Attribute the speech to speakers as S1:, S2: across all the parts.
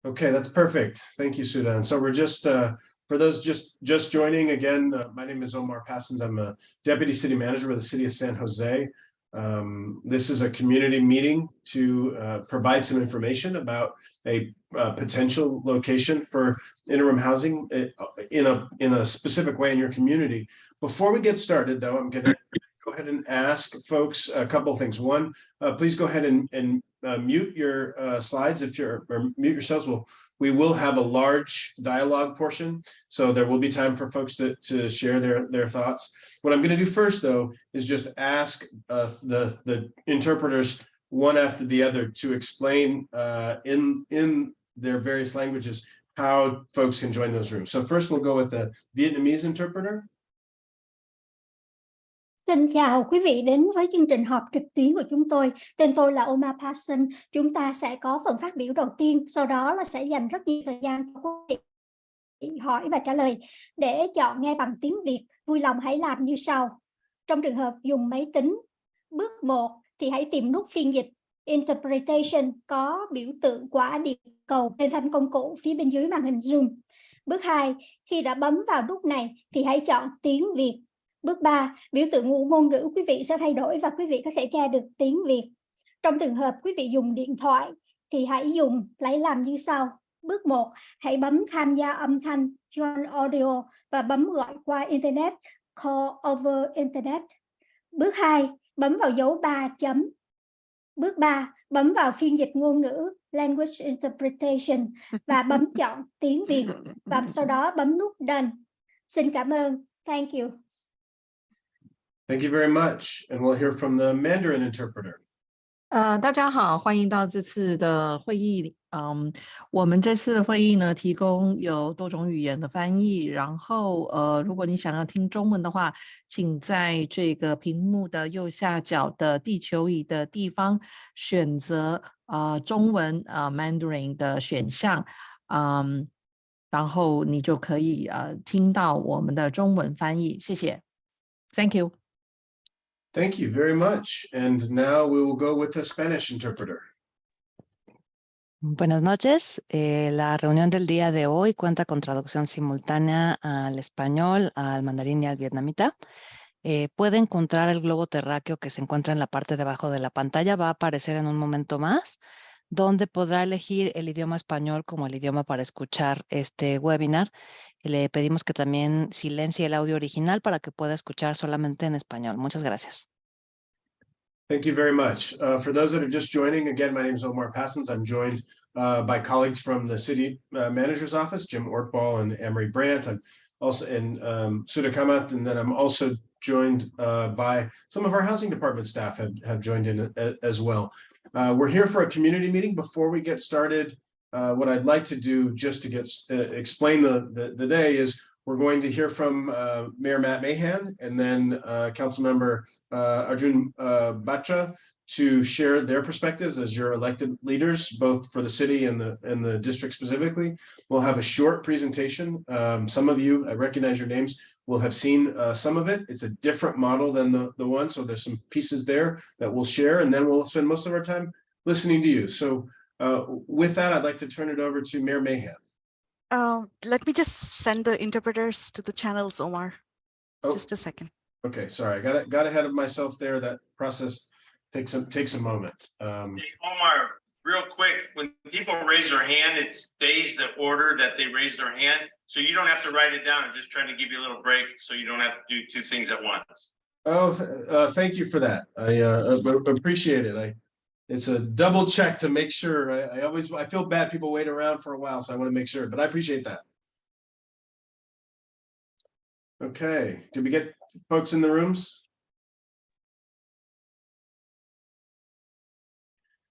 S1: Okay, that's perfect. Thank you, Sudan. So we're just, for those just joining again, my name is Omar Passons. I'm a Deputy City Manager with the City of San Jose. This is a community meeting to provide some information about a potential location for interim housing in a specific way in your community. Before we get started, though, I'm going to go ahead and ask folks a couple of things. One, please go ahead and mute your slides or mute yourselves. We will have a large dialogue portion, so there will be time for folks to share their thoughts. What I'm going to do first, though, is just ask the interpreters one after the other to explain in their various languages how folks can join those rooms. So first we'll go with the Vietnamese interpreter.
S2: Xin chào quý vị đến với chương trình họp trực tuyến của chúng tôi. Tên tôi là Omar Passon. Chúng ta sẽ có phần phát biểu đầu tiên, sau đó là sẽ dành rất nhiều thời gian cho quý vị hỏi và trả lời. Để chọn nghe bằng tiếng Việt, vui lòng hãy làm như sau. Trong trường hợp dùng máy tính, bước 1 thì hãy tìm nút phiên dịch Interpretation có biểu tượng quả địa cầu trên thanh công cụ phía bên dưới màn hình Zoom. Bước 2, khi đã bấm vào nút này thì hãy chọn tiếng Việt. Bước 3, biểu tượng ngôn ngữ quý vị sẽ thay đổi và quý vị có thể tra được tiếng Việt. Trong trường hợp quý vị dùng điện thoại thì hãy làm như sau. Bước 1, hãy bấm tham gia âm thanh Join Audio và bấm gọi qua Internet, Call over Internet. Bước 2, bấm vào dấu 3 chấm. Bước 3, bấm vào phiên dịch ngôn ngữ Language Interpretation và bấm chọn tiếng Việt và sau đó bấm nút Done. Xin cảm ơn. Thank you.
S1: Thank you very much. And we'll hear from the Mandarin interpreter.
S3: 大家好，欢迎到这次的会议。我们这次的会议呢，提供有多种语言的翻译。然后如果你想要听中文的话，请在这个屏幕的右下角的地球仪的地方选择中文Mandarin 的选项，然后你就可以听到我们的中文翻译。谢谢。Thank you.
S1: Thank you very much. And now we will go with the Spanish interpreter.
S4: Buenas noches. La reunión del día de hoy cuenta con traducción simultánea al español, al mandarín y al vietnamita. Puede encontrar el globo terráqueo que se encuentra en la parte de abajo de la pantalla. Va a aparecer en un momento más, donde podrá elegir el idioma español como el idioma para escuchar este webinar. Le pedimos que también silencie el audio original para que pueda escuchar solamente en español. Muchas gracias.
S1: Thank you very much. For those that are just joining, again, my name is Omar Passons. I'm joined by colleagues from the City Manager's Office, Jim Ortball and Emery Brandt. I'm also in Sudha Kamath, and then I'm also joined by some of our housing department staff have joined in as well. We're here for a community meeting. Before we get started, what I'd like to do just to get explain the day is we're going to hear from Mayor Matt Mahan and then Councilmember Arjun Batra to share their perspectives as your elected leaders, both for the city and the district specifically. We'll have a short presentation. Some of you, I recognize your names, will have seen some of it. It's a different model than the one, so there's some pieces there that we'll share, and then we'll spend most of our time listening to you. So with that, I'd like to turn it over to Mayor Mahan.
S5: Let me just send the interpreters to the channels, Omar. Just a second.
S1: Okay, sorry, I got ahead of myself there. That process takes a moment.
S6: Hey, Omar, real quick, when people raise their hand, it stays the order that they raise their hand, so you don't have to write it down. I'm just trying to give you a little break so you don't have to do two things at once.
S1: Oh, thank you for that. I appreciate it. It's a double check to make sure. I feel bad people wait around for a while, so I want to make sure, but I appreciate that. Okay, did we get folks in the rooms?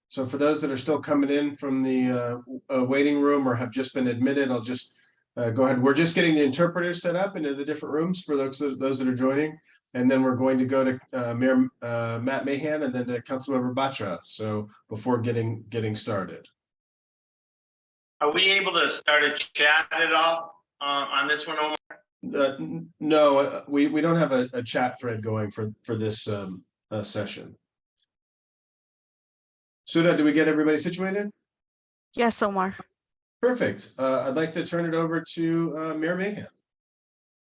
S1: So for those that are still coming in from the waiting room or have just been admitted, I'll just go ahead. We're just getting the interpreters set up into the different rooms for those that are joining. And then we're going to go to Mayor Matt Mahan and then to Councilmember Batra. So before getting started.
S6: Are we able to start a chat at all on this one, Omar?
S1: No, we don't have a chat thread going for this session. Sudha, do we get everybody situated?
S5: Yes, Omar.
S1: Perfect. I'd like to turn it over to Mayor Mahan.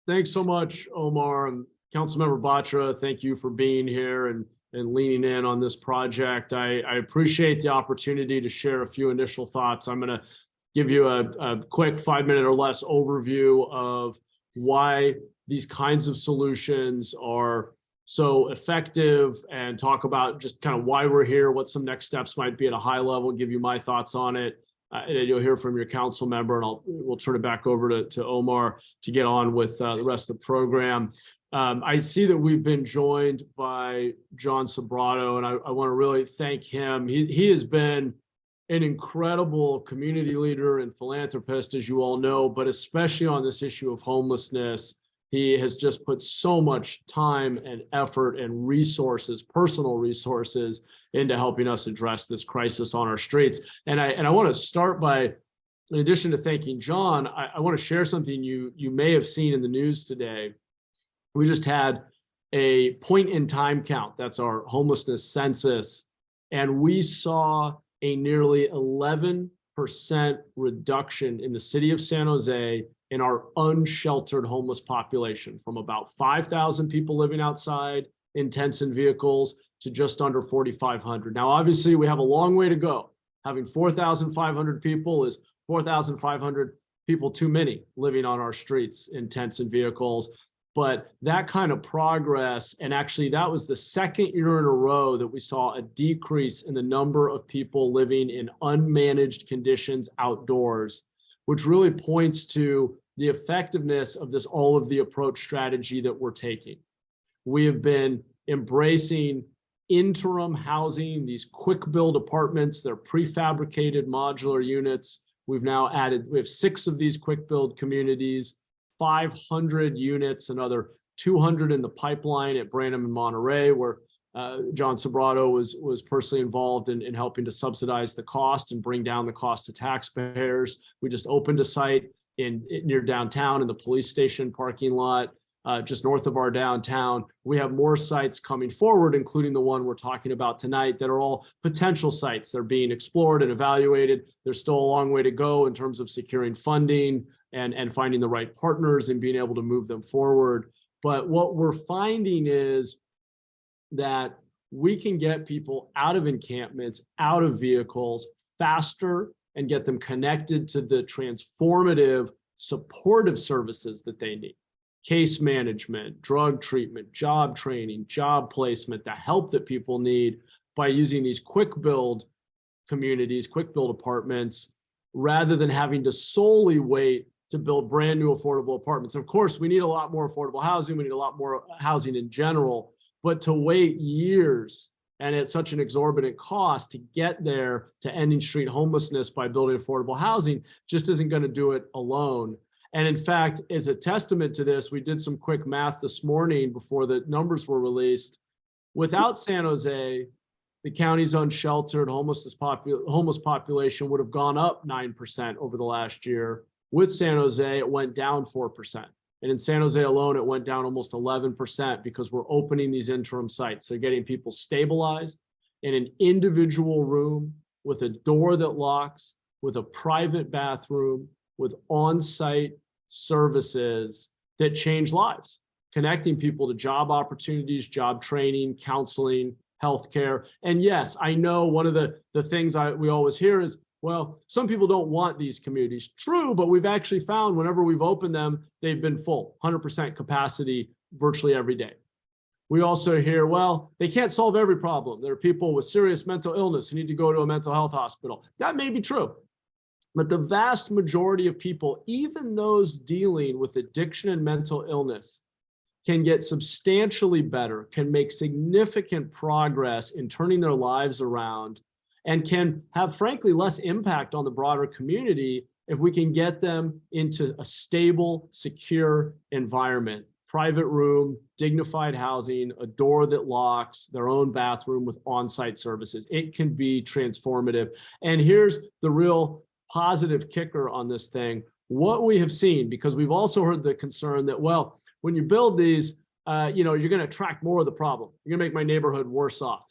S7: Thanks so much, Omar, and Councilmember Batra. Thank you for being here and leaning in on this project. I appreciate the opportunity to share a few initial thoughts. I'm going to give you a quick 5-minute or less overview of why these kinds of solutions are so effective and talk about just kind of why we're here, what some next steps might be at a high level, give you my thoughts on it. And then you'll hear from your council member, and we'll turn it back over to Omar to get on with the rest of the program. I see that we've been joined by John Sobrato, and I want to really thank him. He has been an incredible community leader and philanthropist, as you all know, but especially on this issue of homelessness. He has just put so much time and effort and resources, personal resources, into helping us address this crisis on our streets. And I want to start by, in addition to thanking John, I want to share something you may have seen in the news today. We just had a point in time count. That's our homelessness census. And we saw a nearly 11% reduction in the city of San Jose in our unsheltered homeless population, from about 5,000 people living outside in tents and vehicles to just under 4,500. Now, obviously, we have a long way to go. Having 4,500 people is 4,500 people too many living on our streets in tents and vehicles. But that kind of progress, and actually that was the second year in a row that we saw a decrease in the number of people living in unmanaged conditions outdoors, which really points to the effectiveness of this all of the approach strategy that we're taking. We have been embracing interim housing, these quick build apartments. They're prefabricated modular units. We have 6 of these quick build communities, 500 units, another 200 in the pipeline at Branham and Monterey, where John Sobrato was personally involved in helping to subsidize the cost and bring down the cost to taxpayers. We just opened a site near downtown in the police station parking lot, just north of our downtown. We have more sites coming forward, including the one we're talking about tonight, that are all potential sites. They're being explored and evaluated. There's still a long way to go in terms of securing funding and finding the right partners and being able to move them forward. But what we're finding is that we can get people out of encampments, out of vehicles faster, and get them connected to the transformative supportive services that they need. Case management, drug treatment, job training, job placement, the help that people need by using these quick build communities, quick build apartments, rather than having to solely wait to build brand new affordable apartments. Of course, we need a lot more affordable housing. We need a lot more housing in general, but to wait years and at such an exorbitant cost to get there to ending street homelessness by building affordable housing just isn't going to do it alone. And in fact, as a testament to this, we did some quick math this morning before the numbers were released. Without San Jose, the county's unsheltered homeless population would have gone up 9% over the last year. With San Jose, it went down 4%. And in San Jose alone, it went down almost 11% because we're opening these interim sites. So getting people stabilized in an individual room with a door that locks, with a private bathroom, with on-site services that change lives, connecting people to job opportunities, job training, counseling, healthcare. And yes, I know one of the things we always hear is, well, some people don't want these communities. True, but we've actually found whenever we've opened them, they've been full, 100% capacity virtually every day. We also hear, well, they can't solve every problem. There are people with serious mental illness who need to go to a mental health hospital. That may be true. But the vast majority of people, even those dealing with addiction and mental illness, can get substantially better, can make significant progress in turning their lives around, and can have, frankly, less impact on the broader community if we can get them into a stable, secure environment. Private room, dignified housing, a door that locks, their own bathroom with on-site services. It can be transformative. And here's the real positive kicker on this thing. What we have seen, because we've also heard the concern that, well, when you build these, you're going to attract more of the problem. You're going to make my neighborhood worse off.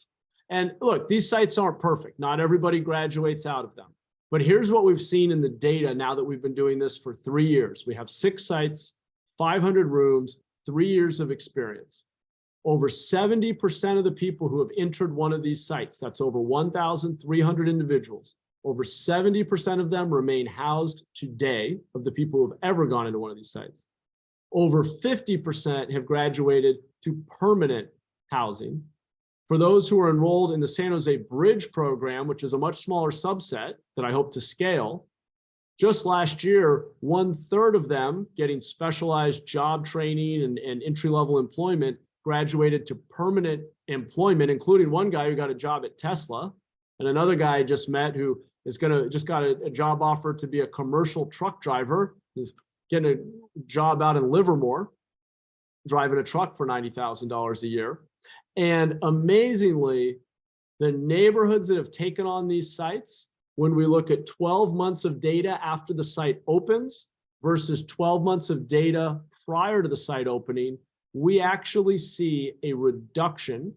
S7: And look, these sites aren't perfect. Not everybody graduates out of them. But here's what we've seen in the data now that we've been doing this for 3 years. We have 6 sites, 500 rooms, 3 years of experience. Over 70% of the people who have entered one of these sites, that's over 1,300 individuals, over 70% of them remain housed today of the people who have ever gone into one of these sites. Over 50% have graduated to permanent housing. For those who are enrolled in the San Jose Bridge program, which is a much smaller subset that I hope to scale, just last year, 1/3 of them getting specialized job training and entry-level employment graduated to permanent employment, including one guy who got a job at Tesla, and another guy I just met who is just got a job offer to be a commercial truck driver, is getting a job out in Livermore, driving a truck for $90,000 a year. And amazingly, the neighborhoods that have taken on these sites, when we look at 12 months of data after the site opens versus 12 months of data prior to the site opening, we actually see a reduction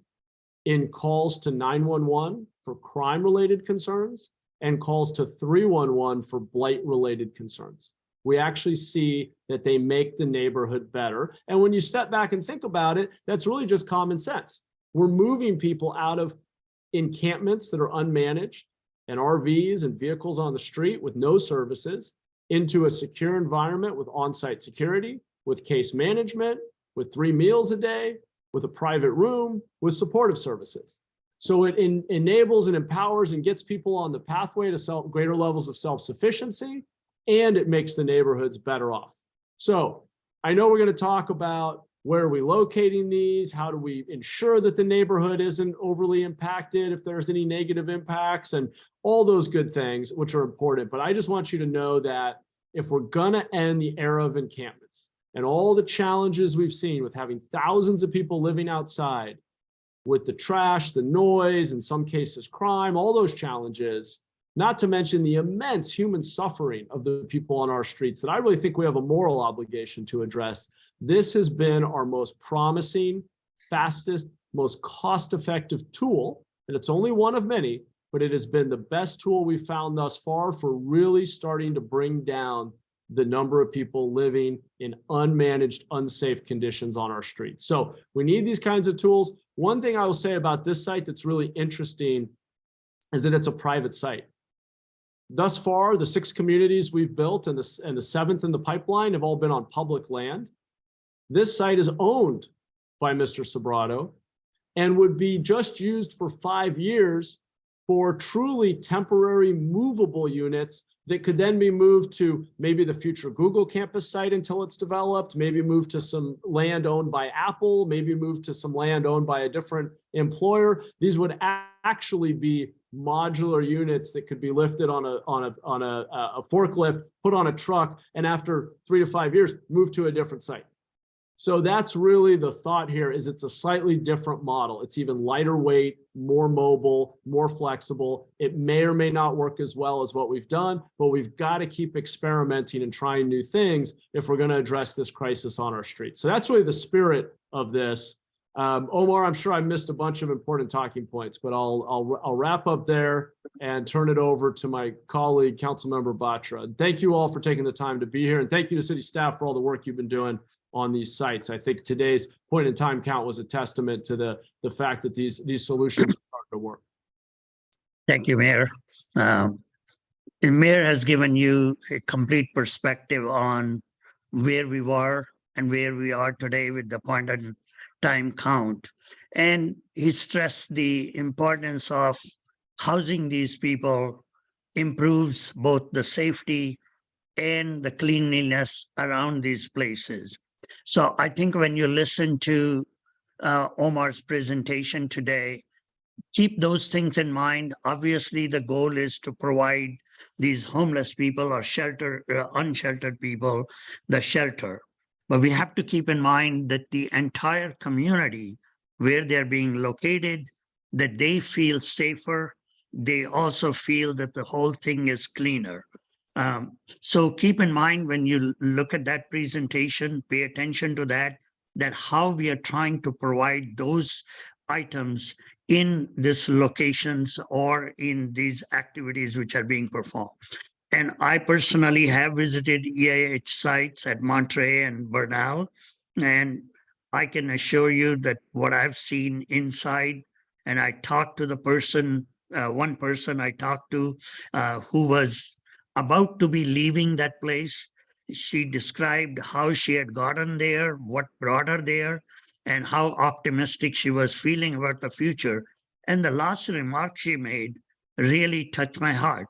S7: in calls to 911 for crime-related concerns and calls to 311 for blight-related concerns. We actually see that they make the neighborhood better. And when you step back and think about it, that's really just common sense. We're moving people out of encampments that are unmanaged and RVs and vehicles on the street with no services into a secure environment with on-site security, with case management, with 3 meals a day, with a private room, with supportive services. So it enables and empowers and gets people on the pathway to greater levels of self-sufficiency, and it makes the neighborhoods better off. So I know we're going to talk about where are we locating these, how do we ensure that the neighborhood isn't overly impacted if there's any negative impacts, and all those good things, which are important. But I just want you to know that if we're going to end the era of encampments and all the challenges we've seen with having thousands of people living outside, with the trash, the noise, in some cases crime, all those challenges, not to mention the immense human suffering of the people on our streets that I really think we have a moral obligation to address. This has been our most promising, fastest, most cost-effective tool, and it's only one of many, but it has been the best tool we've found thus far for really starting to bring down the number of people living in unmanaged, unsafe conditions on our streets. So we need these kinds of tools. One thing I will say about this site that's really interesting is that it's a private site. Thus far, the 6 communities we've built and the 7th in the pipeline have all been on public land. This site is owned by Mr. Sobrato and would be just used for 5 years for truly temporary movable units that could then be moved to maybe the future Google campus site until it's developed, maybe moved to some land owned by Apple, maybe moved to some land owned by a different employer. These would actually be modular units that could be lifted on a forklift, put on a truck, and after 3 to 5 years, move to a different site. So that's really the thought here, is it's a slightly different model. It's even lighter weight, more mobile, more flexible. It may or may not work as well as what we've done, but we've got to keep experimenting and trying new things if we're going to address this crisis on our streets. So that's really the spirit of this. Omar, I'm sure I missed a bunch of important talking points, but I'll wrap up there and turn it over to my colleague, Councilmember Batra. Thank you all for taking the time to be here, and thank you to city staff for all the work you've been doing on these sites. I think today's point in time count was a testament to the fact that these solutions are starting to work.
S8: Thank you, Mayor. The Mayor has given you a complete perspective on where we were and where we are today with the point in time count. And he stressed the importance of housing these people improves both the safety and the cleanliness around these places. So I think when you listen to Omar's presentation today, keep those things in mind. Obviously, the goal is to provide these homeless people or unsheltered people the shelter. But we have to keep in mind that the entire community where they're being located, that they feel safer. They also feel that the whole thing is cleaner. So keep in mind when you look at that presentation, pay attention to that how we are trying to provide those items in these locations or in these activities which are being performed. And I personally have visited EIH sites at Monterey and Bernal, and I can assure you that what I've seen inside, and I talked to the person, one person I talked to who was about to be leaving that place. She described how she had gotten there, what brought her there, and how optimistic she was feeling about the future. And the last remark she made really touched my heart.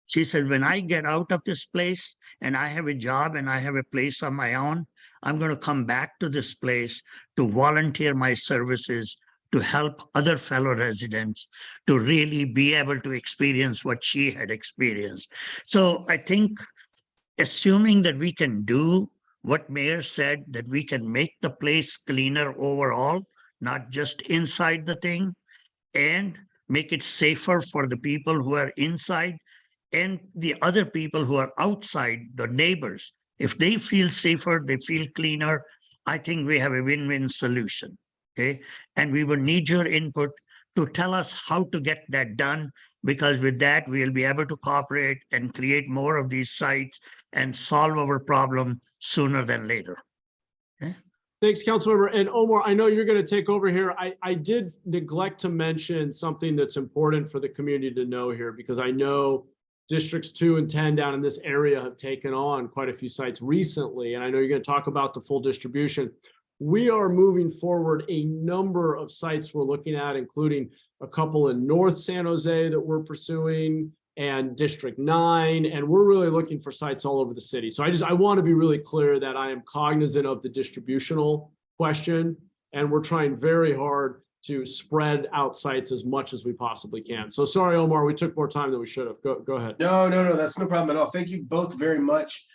S8: She said, when I get out of this place and I have a job and I have a place of my own, I'm going to come back to this place to volunteer my services to help other fellow residents to really be able to experience what she had experienced. So I think assuming that we can do what Mayor said, that we can make the place cleaner overall, not just inside the thing, and make it safer for the people who are inside and the other people who are outside, the neighbors. If they feel safer, they feel cleaner, I think we have a win-win solution. Okay. And we will need your input to tell us how to get that done, because with that, we'll be able to cooperate and create more of these sites and solve our problem sooner than later. Okay.
S7: Thanks, Councilmember. And Omar, I know you're going to take over here. I did neglect to mention something that's important for the community to know here, because I know districts 2 and 10 down in this area have taken on quite a few sites recently. And I know you're going to talk about the full distribution. We are moving forward a number of sites we're looking at, including a couple in North San Jose that we're pursuing, and District 9, and we're really looking for sites all over the city. So I want to be really clear that I am cognizant of the distributional question, and we're trying very hard to spread out sites as much as we possibly can. So sorry, Omar, we took more time than we should have. Go ahead.
S1: No, that's no problem at all. Thank you both very much.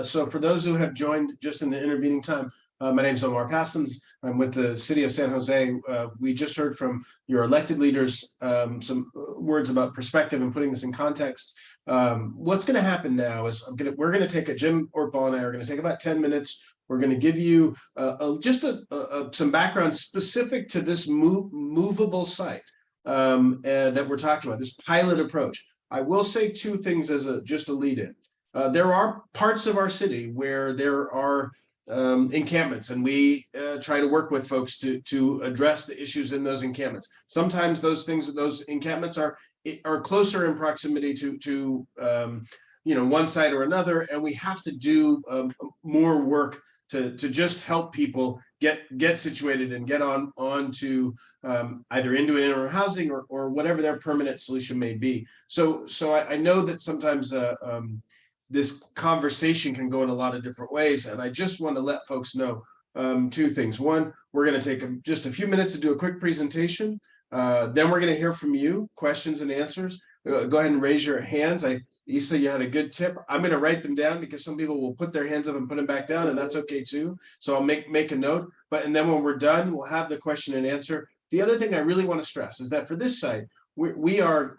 S1: So for those who have joined just in the intervening time, my name is Omar Passons. I'm with the city of San Jose. We just heard from your elected leaders some words about perspective and putting this in context. What's going to happen now is we're going to take Jim Ortball and I are going to take about 10 minutes. We're going to give you just some background specific to this movable site that we're talking about, this pilot approach. I will say two things as just a lead in. There are parts of our city where there are encampments, and we try to work with folks to address the issues in those encampments. Sometimes those encampments are closer in proximity to one side or another, and we have to do more work to just help people get situated and get on to either into an interim housing or whatever their permanent solution may be. So I know that sometimes this conversation can go in a lot of different ways. And I just want to let folks know two things. One, we're going to take just a few minutes to do a quick presentation. Then we're going to hear from you, questions and answers. Go ahead and raise your hands. Issa, you had a good tip. I'm going to write them down because some people will put their hands up and put them back down, and that's okay too. So I'll make a note. And then when we're done, we'll have the question and answer. The other thing I really want to stress is that for this site, we are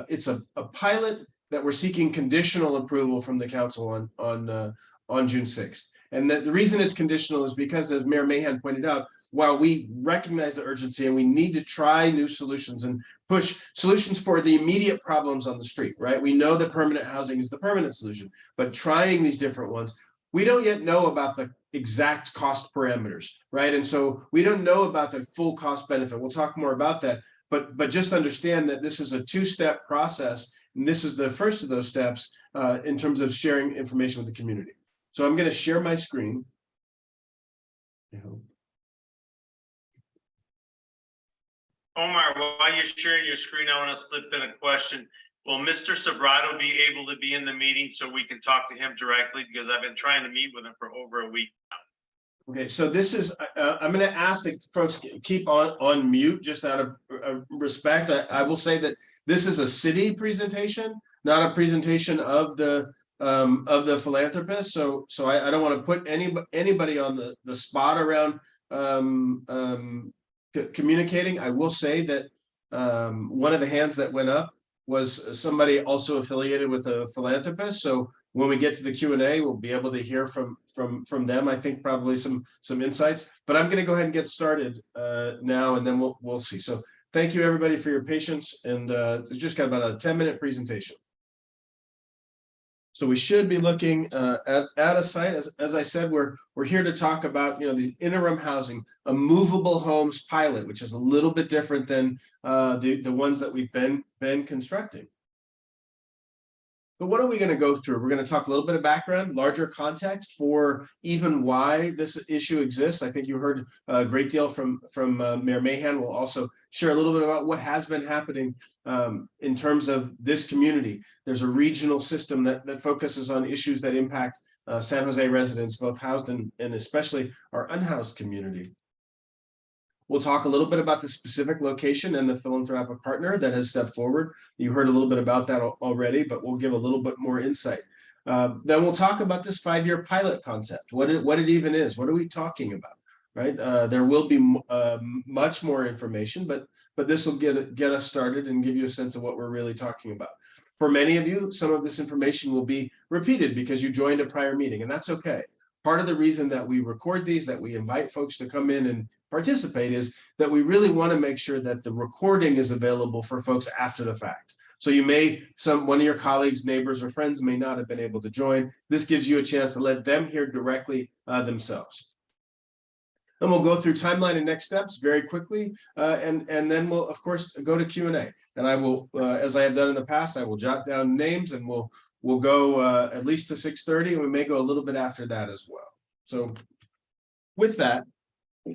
S1: it's a pilot that we're seeking conditional approval from the council on June 6th. And the reason it's conditional is because, as Mayor Mahan pointed out, while we recognize the urgency and we need to try new solutions and push solutions for the immediate problems on the street, right? We know that permanent housing is the permanent solution, but trying these different ones, we don't yet know about the exact cost parameters, right? And so we don't know about the full cost benefit. We'll talk more about that, but just understand that this is a two-step process. And this is the first of those steps in terms of sharing information with the community. So I'm going to share my screen.
S6: Omar, while you're sharing your screen, I want to slip in a question. Will Mr. Sobrato be able to be in the meeting so we can talk to him directly? Because I've been trying to meet with him for over a week now. Okay, so this is, I'm going to ask that folks keep on mute just out of respect. I will say that this is a city presentation, not a presentation of the philanthropist. So I don't want to put anybody on the spot around communicating. I will say that one of the hands that went up was somebody also affiliated with a philanthropist. So when we get to the Q&A, we'll be able to hear from them. I think probably some insights. But I'm going to go ahead and get started now, and then we'll see. So
S1: thank you everybody for your patience, and it's just got about a 10-minute presentation. So we should be looking at a site, as I said, we're here to talk about the interim housing, a movable homes pilot, which is a little bit different than the ones that we've been constructing. But what are we going to go through? We're going to talk a little bit of background, larger context for even why this issue exists. I think you heard a great deal from Mayor Mahan. We'll also share a little bit about what has been happening in terms of this community. There's a regional system that focuses on issues that impact San Jose residents, both housed and especially our unhoused community. We'll talk a little bit about the specific location and the philanthropic partner that has stepped forward. You heard a little bit about that already, but we'll give a little bit more insight. Then we'll talk about this 5-year pilot concept, what it even is, what are we talking about, right? There will be much more information, but this will get us started and give you a sense of what we're really talking about. For many of you, some of this information will be repeated because you joined a prior meeting, and that's okay. Part of the reason that we record these, that we invite folks to come in and participate, is that we really want to make sure that the recording is available for folks after the fact. So one of your colleagues, neighbors, or friends may not have been able to join. This gives you a chance to let them hear directly themselves. And we'll go through timeline and next steps very quickly, and then we'll of course go to Q&A. And I will, as I have done in the past, I will jot down names, and we'll go at least to 6:30, and we may go a little bit after that as well. So with that,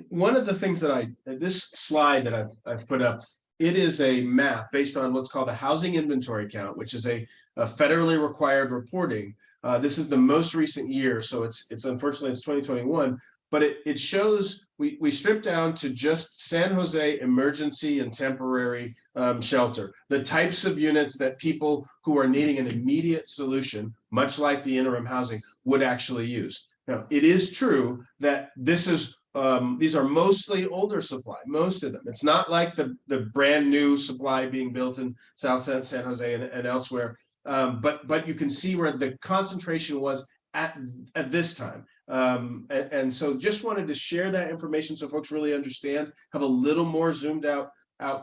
S1: one of the things that this slide that I've put up, it is a map based on what's called the housing inventory count, which is a federally required reporting. This is the most recent year, so it's unfortunately it's 2021, but it shows we stripped down to just San Jose emergency and temporary shelter, the types of units that people who are needing an immediate solution, much like the interim housing, would actually use. Now, it is true that these are mostly older supply, most of them. It's not like the brand new supply being built in South San Jose and elsewhere, but you can see where the concentration was at this time. And so just wanted to share that information so folks really understand, have a little more zoomed out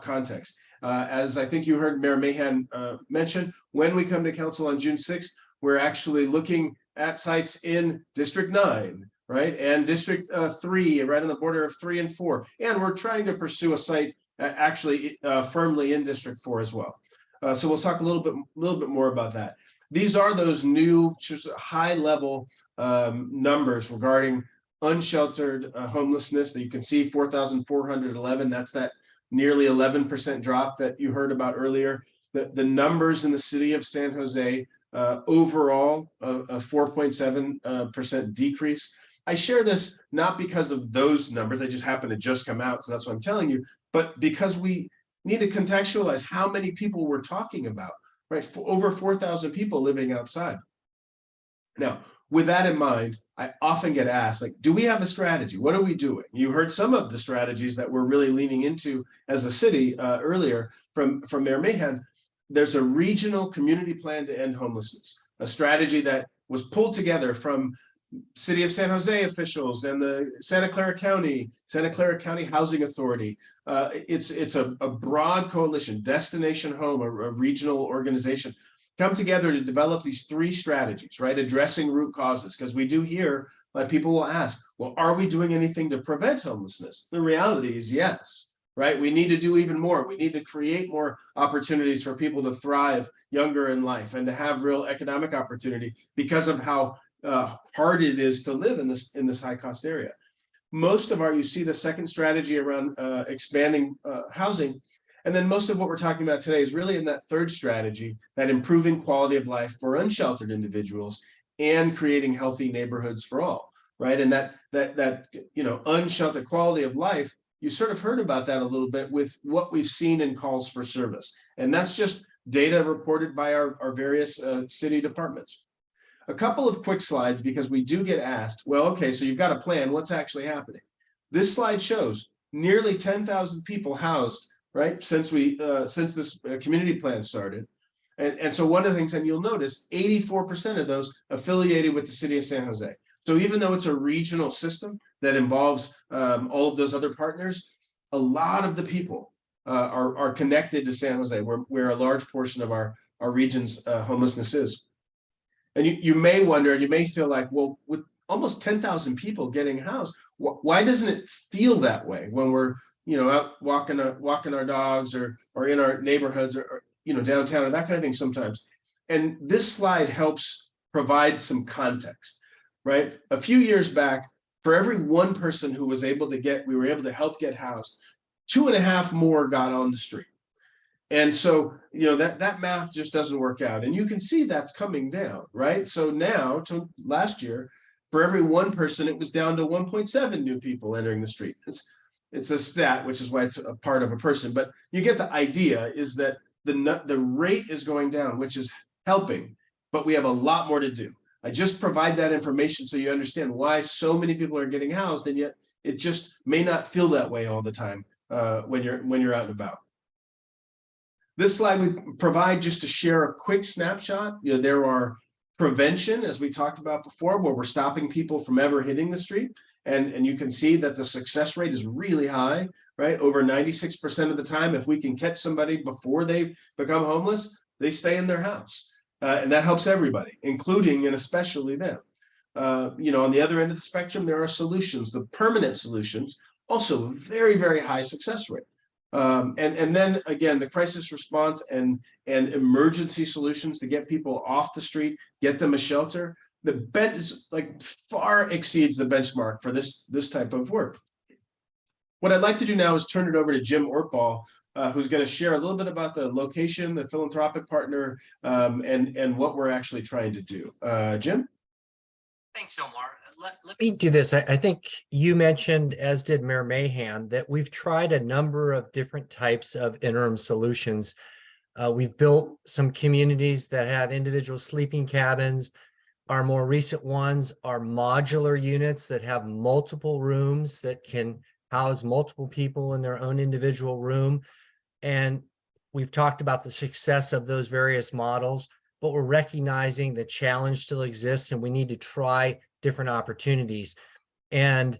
S1: context. As I think you heard Mayor Mahan mention, when we come to council on June 6th, we're actually looking at sites in District 9, right? And District 3, right on the border of 3 and 4. And we're trying to pursue a site actually firmly in District 4 as well. So we'll talk a little bit more about that. These are those new, just high level numbers regarding unsheltered homelessness that you can see, 4,411. That's that nearly 11% drop that you heard about earlier. The numbers in the city of San Jose, overall, a 4.7% decrease. I share this not because of those numbers, they just happen to just come out, so that's what I'm telling you, but because we need to contextualize how many people we're talking about, right? Over 4,000 people living outside. Now, with that in mind, I often get asked, like, do we have a strategy? What are we doing? You heard some of the strategies that we're really leaning into as a city earlier from Mayor Mahan. There's a regional community plan to end homelessness, a strategy that was pulled together from City of San Jose officials and the Santa Clara County Housing Authority. It's a broad coalition, Destination Home, a regional organization, come together to develop these 3 strategies, right? Addressing root causes, because we do hear, like, people will ask, well, are we doing anything to prevent homelessness? The reality is yes, right? We need to do even more. We need to create more opportunities for people to thrive younger in life and to have real economic opportunity because of how hard it is to live in this high cost area. You see the second strategy around expanding housing. And then most of what we're talking about today is really in that third strategy, that improving quality of life for unsheltered individuals and creating healthy neighborhoods for all, right? And that unsheltered quality of life, you sort of heard about that a little bit with what we've seen in calls for service. And that's just data reported by our various city departments. A couple of quick slides, because we do get asked, well, okay, so you've got a plan, what's actually happening? This slide shows nearly 10,000 people housed, right, since this community plan started. And so one of the things, and you'll notice, 84% of those affiliated with the city of San Jose. So even though it's a regional system that involves all of those other partners, a lot of the people are connected to San Jose, where a large portion of our region's homelessness is. And you may wonder, and you may feel like, well, with almost 10,000 people getting housed, why doesn't it feel that way when we're, out walking our dogs or in our neighborhoods or downtown or that kind of thing sometimes? And this slide helps provide some context, right? A few years back, for every one person who was able to we were able to help get housed, 2.5 more got on the street. And so, that math just doesn't work out. And you can see that's coming down, right? So now, to last year, for every one person, it was down to 1.7 new people entering the street. It's a stat, which is why it's a part of a person. But you get the idea is that the rate is going down, which is helping, but we have a lot more to do. I just provide that information so you understand why so many people are getting housed, and yet it just may not feel that way all the time when you're out and about. This slide we provide just to share a quick snapshot. There are prevention, as we talked about before, where we're stopping people from ever hitting the street. And you can see that the success rate is really high, right? Over 96% of the time, if we can catch somebody before they become homeless, they stay in their house. And that helps everybody, including and especially them. On the other end of the spectrum, there are solutions, the permanent solutions, also very, very high success rate. And then again, the crisis response and emergency solutions to get people off the street, get them a shelter. The bet is far exceeds the benchmark for this type of work. What I'd like to do now is turn it over to Jim Ortball, who's going to share a little bit about the location, the philanthropic partner, and what we're actually trying to do. Jim?
S9: Thanks, Omar. Let me do this. I think you mentioned, as did Mayor Mahan, that we've tried a number of different types of interim solutions. We've built some communities that have individual sleeping cabins. Our more recent ones are modular units that have multiple rooms that can house multiple people in their own individual room. And we've talked about the success of those various models, but we're recognizing the challenge still exists and we need to try different opportunities. And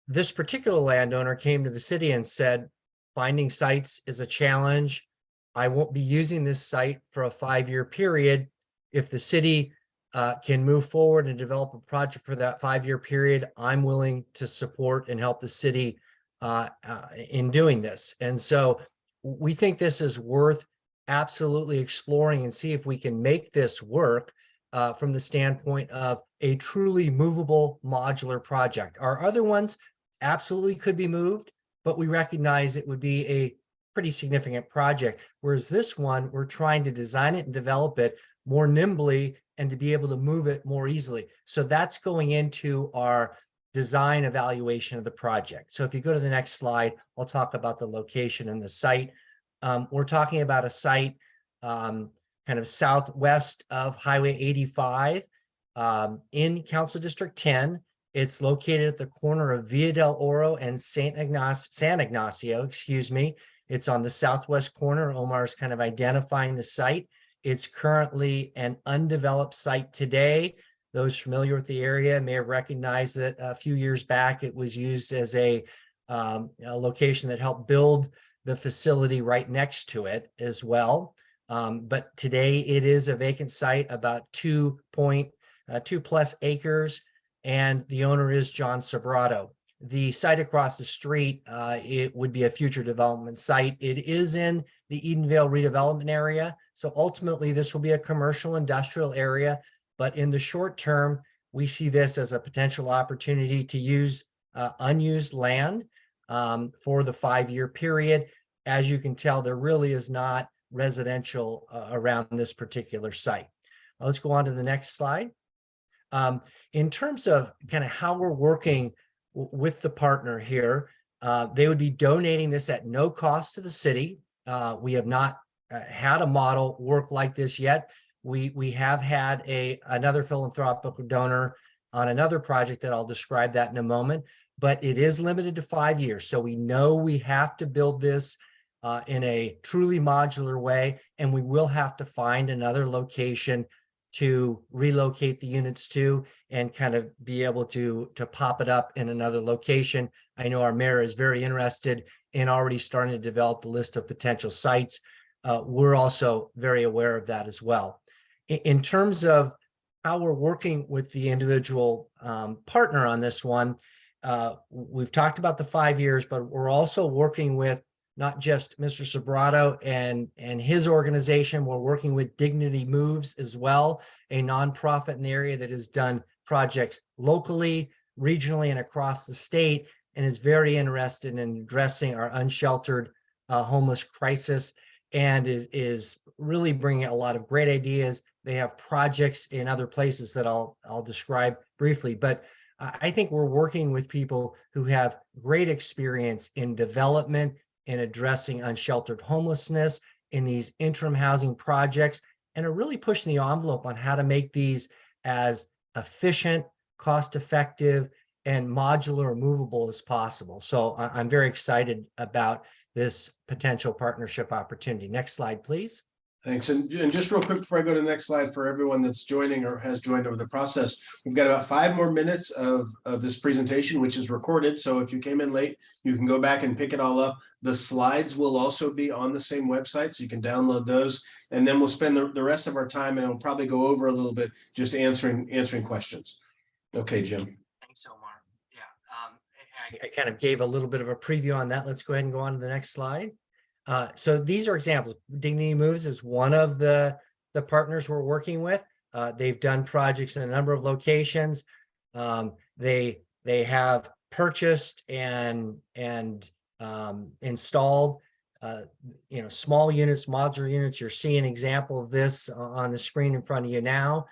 S9: this particular landowner came to the city and said, finding sites is a challenge. I won't be using this site for a 5-year period. If the city can move forward and develop a project for that 5-year period, I'm willing to support and help the city in doing this. And so we think this is worth absolutely exploring and see if we can make this work from the standpoint of a truly movable modular project. Our other ones absolutely could be moved, but we recognize it would be a pretty significant project. Whereas this one, we're trying to design it and develop it more nimbly and to be able to move it more easily. So that's going into our design evaluation of the project. So if you go to the next slide, I'll talk about the location and the site. We're talking about a site kind of southwest of Highway 85 in Council District 10. It's located at the corner of Via del Oro and San Ignacio, It's on the southwest corner. Omar's kind of identifying the site. It's currently an undeveloped site today. Those familiar with the area may have recognized that a few years back, it was used as a location that helped build the facility right next to it as well. But today it is a vacant site, about 2+ acres, and the owner is John Sobrato. The site across the street, it would be a future development site. It is in the Edenvale redevelopment area. So ultimately this will be a commercial industrial area, but in the short term, we see this as a potential opportunity to use unused land for the 5-year period. As you can tell, there really is not residential around this particular site. Let's go on to the next slide. In terms of kind of how we're working with the partner here, they would be donating this at no cost to the city. We have not had a model work like this yet. We have had another philanthropic donor on another project that I'll describe that in a moment, but it is limited to 5 years. So we know we have to build this in a truly modular way, and we will have to find another location to relocate the units to and kind of be able to pop it up in another location. I know our mayor is very interested and already starting to develop the list of potential sites. We're also very aware of that as well. In terms of how we're working with the individual partner on this one, we've talked about the 5 years, but we're also working with not just Mr. Sobrato and his organization. We're working with Dignity Moves as well, a nonprofit in the area that has done projects locally, regionally, and across the state, and is very interested in addressing our unsheltered homeless crisis, and is really bringing a lot of great ideas. They have projects in other places that I'll describe briefly, but I think we're working with people who have great experience in development, in addressing unsheltered homelessness, in these interim housing projects, and are really pushing the envelope on how to make these as efficient, cost-effective, and modular or movable as possible. So I'm very excited about this potential partnership opportunity. Next slide, please.
S1: Thanks. And just real quick before I go to the next slide, for everyone that's joining or has joined over the process, we've got about 5 more minutes of this presentation, which is recorded. So if you came in late, you can go back and pick it all up. The slides will also be on the same website, so you can download those. And then we'll spend the rest of our time, and it'll probably go over a little bit, just answering questions. Okay, Jim.
S9: Thanks, Omar. Yeah, I kind of gave a little bit of a preview on that. Let's go ahead and go on to the next slide. So these are examples. Dignity Moves is one of the partners we're working with. They've done projects in a number of locations. They have purchased and installed small units, modular units. You're seeing an example of this on the screen in front of you now.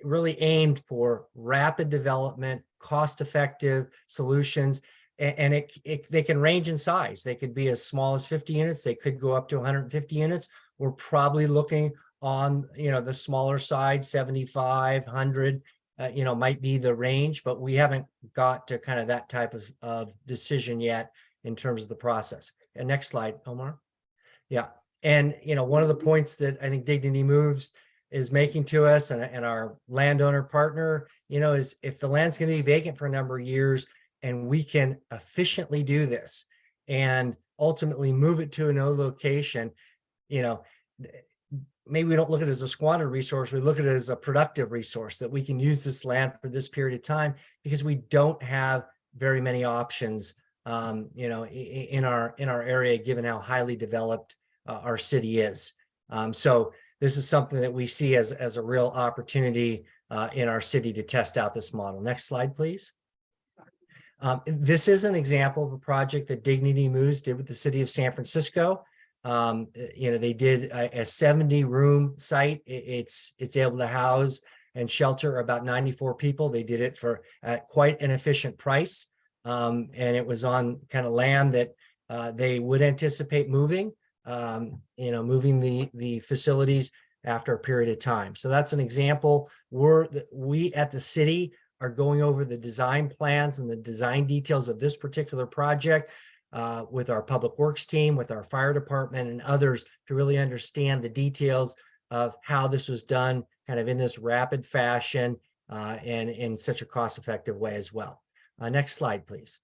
S9: Really aimed for rapid development, cost-effective solutions. And they can range in size. They could be as small as 50 units. They could go up to 150 units. We're probably looking on, the smaller side, 75, 100, might be the range, but we haven't got to kind of that type of decision yet in terms of the process. And next slide, Omar. Yeah. And, one of the points that I think Dignity Moves is making to us and our landowner partner, is if the land's going to be vacant for a number of years, and we can efficiently do this and ultimately move it to another location, maybe we don't look at it as a squandered resource, we look at it as a productive resource that we can use this land for this period of time, because we don't have very many options, in our area, given how highly developed our city is. So this is something that we see as a real opportunity in our city to test out this model. Next slide, please. This is an example of a project that Dignity Moves did with the city of San Francisco. They did a 70-room site. It's able to house and shelter about 94 people. They did it for quite an efficient price. And it was on kind of land that they would anticipate moving, moving the facilities after a period of time. So that's an example. We at the city are going over the design plans and the design details of this particular project with our public works team, with our fire department and others, to really understand the details of how this was done kind of in this rapid fashion and in such a cost-effective way as well. Next slide, please.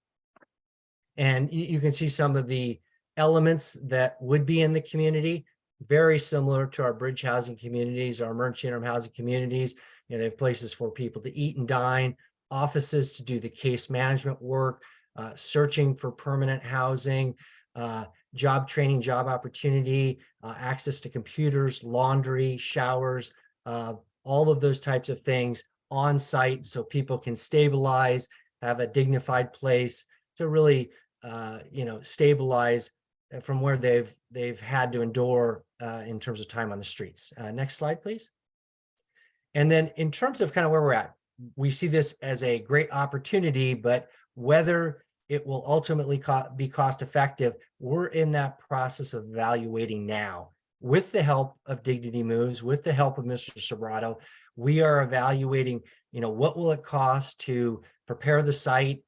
S9: And you can see some of the elements that would be in the community, very similar to our bridge housing communities, our emergency interim housing communities. They have places for people to eat and dine, offices to do the case management work, searching for permanent housing, job training, job opportunity, access to computers, laundry, showers, all of those types of things on site, so people can stabilize, have a dignified place to really, stabilize from where they've had to endure in terms of time on the streets. Next slide, please. And then in terms of kind of where we're at, we see this as a great opportunity, but whether it will ultimately be cost effective, we're in that process of evaluating now. With the help of Dignity Moves, with the help of Mr. Sobrato, we are evaluating, what will it cost to prepare the site,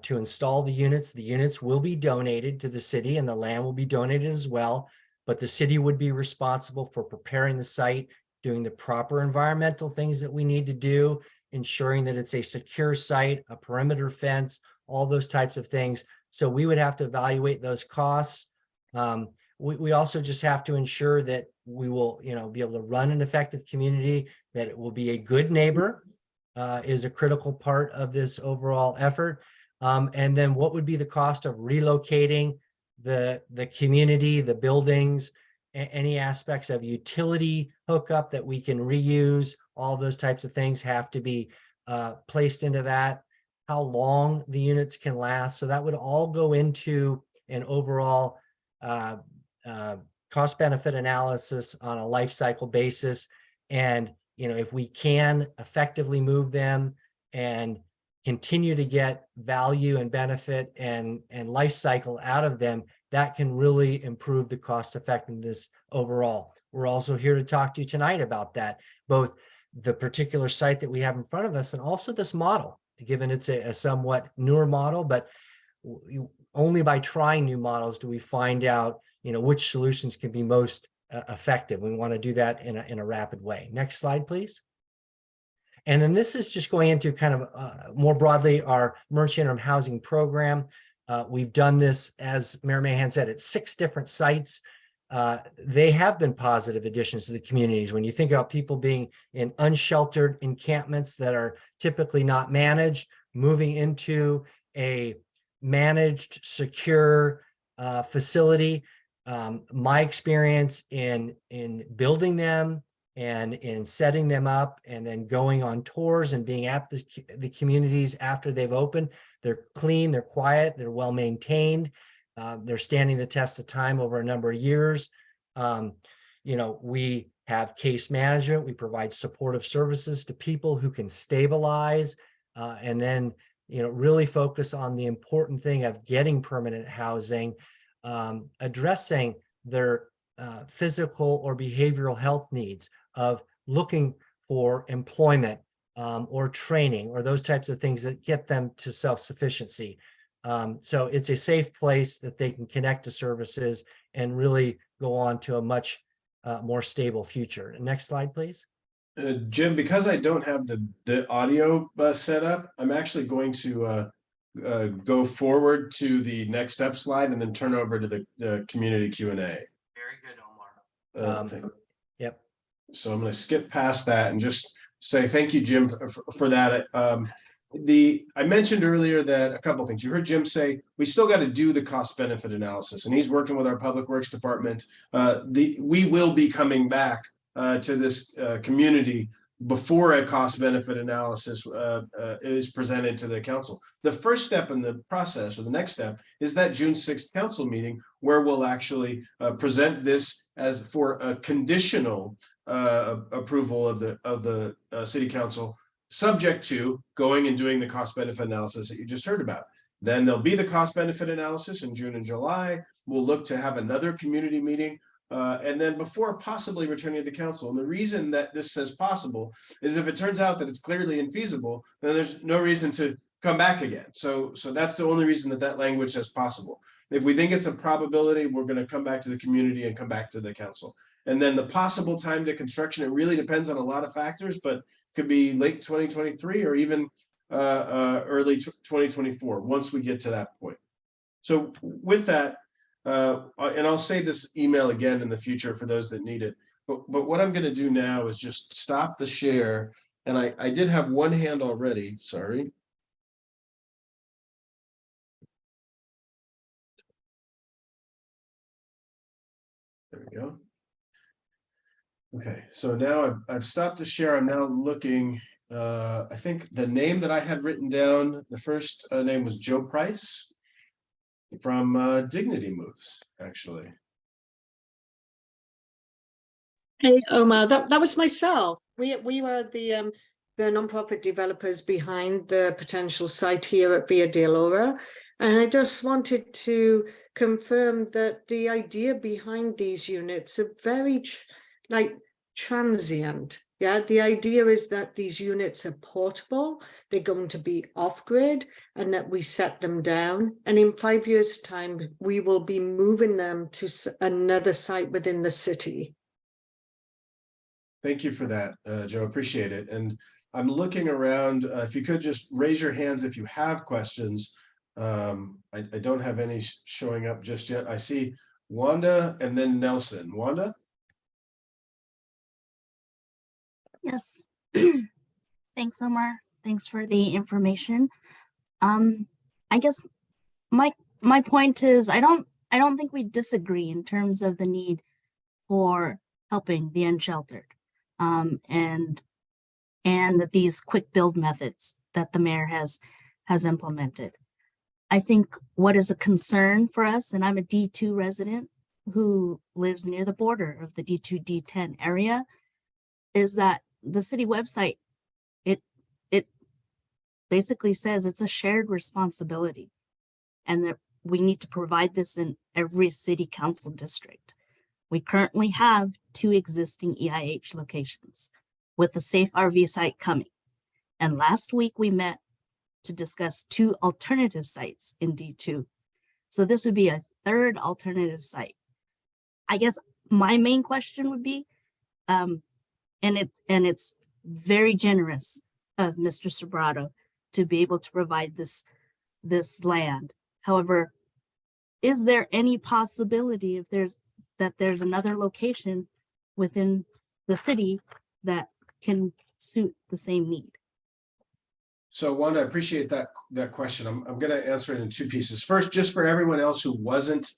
S9: to install the units. The units will be donated to the city and the land will be donated as well, but the city would be responsible for preparing the site, doing the proper environmental things that we need to do, ensuring that it's a secure site, a perimeter fence, all those types of things So we would have to evaluate those costs. We also just have to ensure that we will, be able to run an effective community, that it will be a good neighbor, is a critical part of this overall effort. And then what would be the cost of relocating the community, the buildings, any aspects of utility hookup that we can reuse, all those types of things have to be placed into that, how long the units can last. So that would all go into an overall cost benefit analysis on a life cycle basis. And, if we can effectively move them and continue to get value and benefit and life cycle out of them, that can really improve the cost effectiveness overall. We're also here to talk to you tonight about that, both the particular site that we have in front of us and also this model, given it's a somewhat newer model, but only by trying new models do we find out, which solutions can be most effective. We want to do that in a rapid way. Next slide, please. And then this is just going into kind of more broadly our emergency interim housing program. We've done this, as Mayor Mahan said, at 6 different sites. They have been positive additions to the communities. When you think about people being in unsheltered encampments that are typically not managed, moving into a managed, secure facility. My experience in building them and in setting them up and then going on tours and being at the communities after they've opened, they're clean, they're quiet, they're well maintained. They're standing the test of time over a number of years. We have case management. We provide supportive services to people who can stabilize and then, really focus on the important thing of getting permanent housing, addressing their physical or behavioral health needs of looking for employment or training or those types of things that get them to self-sufficiency. So it's a safe place that they can connect to services and really go on to a much more stable future. Next slide, please.
S1: Jim, because I don't have the audio set up, I'm actually going to go forward to the next step slide and then turn over to the community Q&A.
S9: Very good, Omar. Yep.
S1: So I'm going to skip past that and just say thank you, Jim, for that. I mentioned earlier that a couple of things. You heard Jim say we still got to do the cost benefit analysis, and he's working with our public works department. We will be coming back to this community before a cost benefit analysis is presented to the council. The first step in the process, or the next step, is that June 6th council meeting where we'll actually present this as for a conditional approval of the city council, subject to going and doing the cost benefit analysis that you just heard about. Then there'll be the cost benefit analysis in June and July. We'll look to have another community meeting and then before possibly returning to council. And the reason that this says possible is if it turns out that it's clearly infeasible, then there's no reason to come back again. So that's the only reason that language says possible. If we think it's a probability, we're going to come back to the community and come back to the council. And then the possible time to construction, it really depends on a lot of factors, but could be late 2023 or even early 2024 once we get to that point. So with that, and I'll say this email again in the future for those that need it, but what I'm going to do now is just stop the share. And I did have one hand already, sorry. There we go. Okay, so now I've stopped the share. I'm now looking, I think the name that I had written down, the first name was Joe Price from Dignity Moves, actually.
S10: Hey, Omar, that was myself. We were the nonprofit developers behind the potential site here at Via de Laura. And I just wanted to confirm that the idea behind these units are very transient. Yeah, the idea is that these units are portable, they're going to be off-grid, and that we set them down. And in 5 years' time, we will be moving them to another site within the city.
S1: Thank you for that, Joe. Appreciate it. And I'm looking around. If you could just raise your hands if you have questions. I don't have any showing up just yet. I see Wanda and then Nelson. Wanda?
S11: Yes. Thanks, Omar. Thanks for the information. I guess my point is I don't think we disagree in terms of the need for helping the unsheltered, and these quick build methods that the mayor has implemented. I think what is a concern for us, and I'm a D2 resident who lives near the border of the D2 D10 area, is that the city website, it basically says it's a shared responsibility and that we need to provide this in every city council district. We currently have 2 existing EIH locations with a safe RV site coming. And last week we met to discuss 2 alternative sites in D2. So this would be a 3rd alternative site. I guess my main question would be, and it's very generous of Mr. Sobrato to be able to provide this land. However, is there any possibility if there's another location within the city that can suit the same need?
S1: So Wanda, I appreciate that question. I'm going to answer it in 2 pieces. First, just for everyone else who wasn't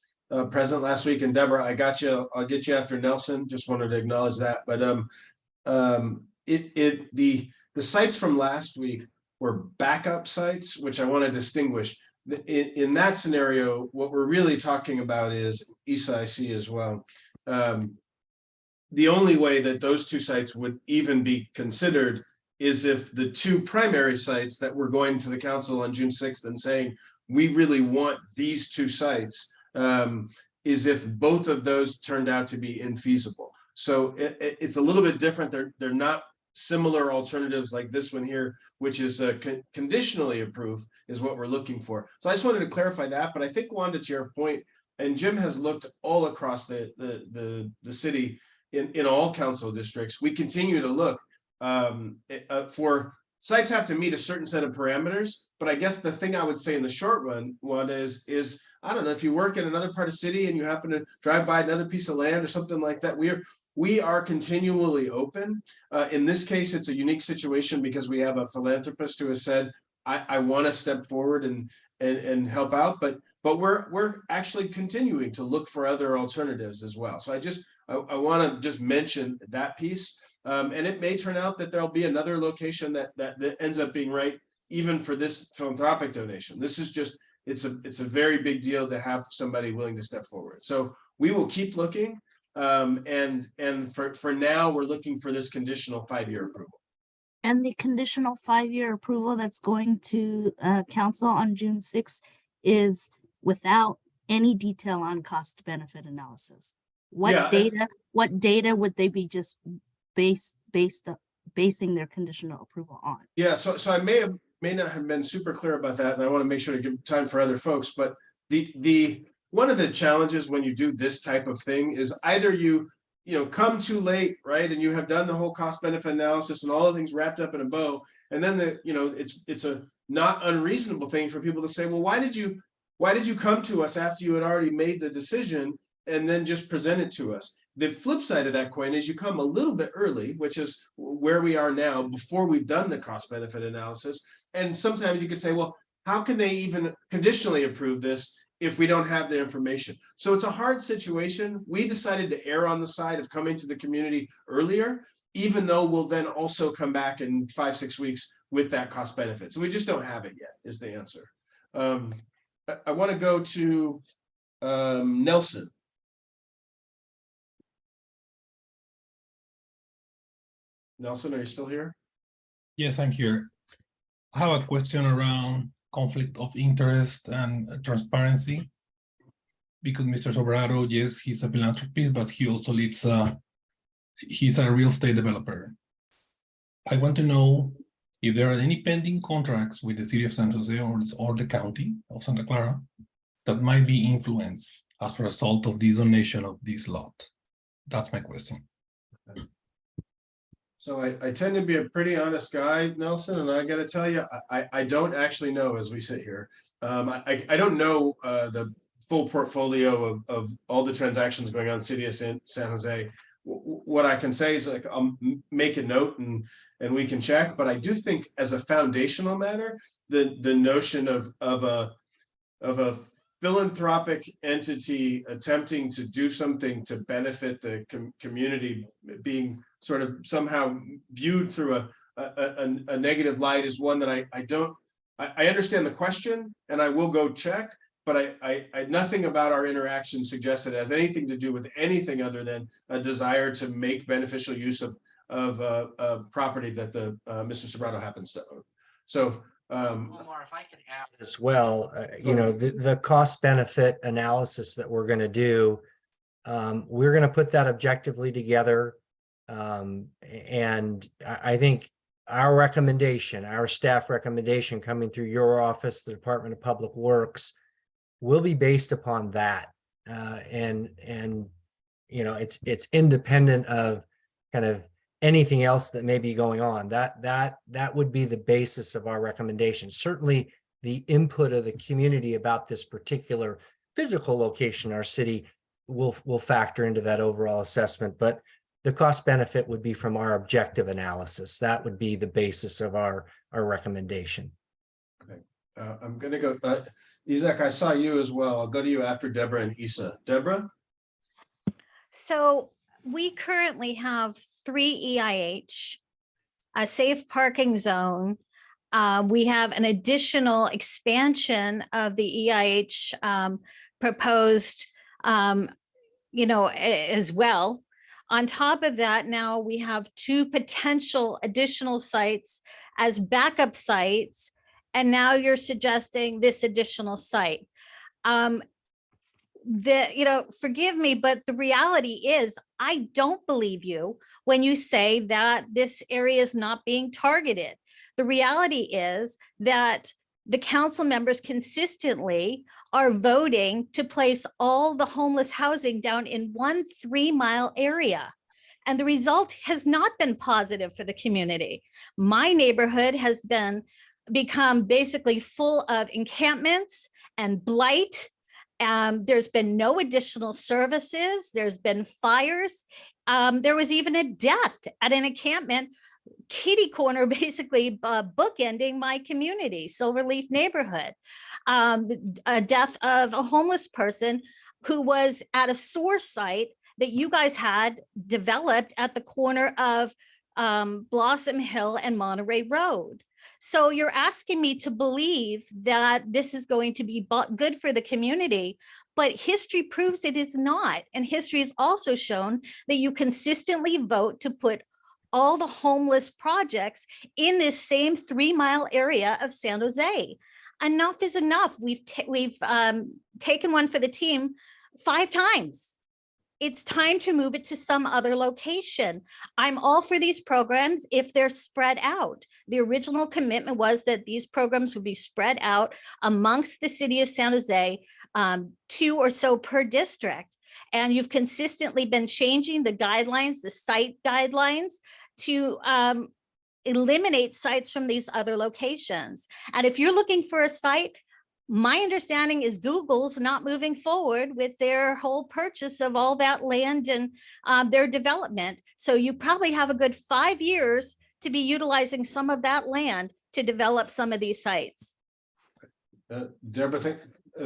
S1: present last week, and Deborah, I got you. I'll get you after Nelson. Just wanted to acknowledge that. But the sites from last week were backup sites, which I want to distinguish. In that scenario, what we're really talking about is Isa, I see as well. The only way that those 2 sites would even be considered is if the 2 primary sites that we're going to the council on June 6th and saying, we really want these 2 sites, is if both of those turned out to be infeasible. So it's a little bit different. They're not similar alternatives like this one here, which is conditionally approved, is what we're looking for. So I just wanted to clarify that. But I think, Wanda, to your point, and Jim has looked all across the city in all council districts. We continue to look for sites have to meet a certain set of parameters. But I guess the thing I would say in the short run, Wanda, is I don't know, if you work in another part of the city and you happen to drive by another piece of land or something like that, we are continually open. In this case, it's a unique situation because we have a philanthropist who has said, I want to step forward and help out, but we're actually continuing to look for other alternatives as well. So I want to just mention that piece. And it may turn out that there'll be another location that ends up being right, even for this philanthropic donation. This is just, it's a very big deal to have somebody willing to step forward. So we will keep looking. And for now, we're looking for this conditional 5-year approval.
S11: And the conditional 5-year approval that's going to council on June 6th is without any detail on cost benefit analysis. What data would they be just basing their conditional approval on? Yeah,
S1: so I may not have been super clear about that, and I want to make sure to give time for other folks, but the one of the challenges when you do this type of thing is either you come too late, right, and you have done the whole cost benefit analysis and all the things wrapped up in a bow, and then it's a not unreasonable thing for people to say, well, why did you come to us after you had already made the decision and then just present it to us? The flip side of that coin is you come a little bit early, which is where we are now, before we've done the cost benefit analysis. And sometimes you could say, well, how can they even conditionally approve this if we don't have the information? So it's a hard situation. We decided to err on the side of coming to the community earlier, even though we'll then also come back in 5-6 weeks with that cost benefit. So we just don't have it yet, is the answer. I want to go to Nelson. Nelson, are you still here?
S12: Yes, I'm here. I have a question around conflict of interest and transparency, because Mr. Sobrato, yes, he's a philanthropist, but he also leads he's a real estate developer. I want to know if there are any pending contracts with the city of San Jose or the county of Santa Clara that might be influenced as a result of this donation of this lot. That's my question.
S1: So I tend to be a pretty honest guy, Nelson, and I got to tell you, I don't actually know as we sit here. I don't know the full portfolio of all the transactions going on in the city of San Jose. What I can say is, like, I'll make a note and we can check, but I do think as a foundational matter, the notion of a philanthropic entity attempting to do something to benefit the community being sort of somehow viewed through a negative light is one that I understand the question, and I will go check, but I nothing about our interaction suggests it has anything to do with anything other than a desire to make beneficial use of property that the Mr. Sobrato happens to own. So
S9: Omar, if I could add as well, you know, the cost benefit analysis that we're going to do, we're going to put that objectively together. And I think our recommendation, our staff recommendation coming through your office, the Department of Public Works, will be based upon that. And you know, it's independent of kind of anything else that may be going on. That would be the basis of our recommendation. Certainly the input of the community about this particular physical location in our city will factor into that overall assessment, but the cost benefit would be from our objective analysis. That would be the basis of our recommendation.
S1: Okay, I'm gonna go, Isaac, I saw you as well. I'll go to you after Deborah and Isa. Deborah?
S13: So we currently have 3 EIH, a safe parking zone. We have an additional expansion of the EIH proposed, you know, as well. On top of that, now we have 2 potential additional sites as backup sites, and now you're suggesting this additional site. You know, forgive me, but the reality is I don't believe you when you say that this area is not being targeted. The reality is that the council members consistently are voting to place all the homeless housing down in 1 3-mile area. And the result has not been positive for the community. My neighborhood has become basically full of encampments and blight. There's been no additional services. There's been fires. There was even a death at an encampment, kitty corner, basically bookending my community, Silverleaf neighborhood. A death of a homeless person who was at a sewer site that you guys had developed at the corner of Blossom Hill and Monterey Road. So you're asking me to believe that this is going to be good for the community, but history proves it is not. And history has also shown that you consistently vote to put all the homeless projects in this same 3-mile area of San Jose. Enough is enough. We've taken one for the team 5 times. It's time to move it to some other location. I'm all for these programs if they're spread out. The original commitment was that these programs would be spread out amongst the city of San Jose, 2 or so per district. And you've consistently been changing the guidelines, the site guidelines, to eliminate sites from these other locations. And if you're looking for a site, my understanding is Google's not moving forward with their whole purchase of all that land and their development. So you probably have a good 5 years to be utilizing some of that land to develop some of these sites.
S1: Deborah,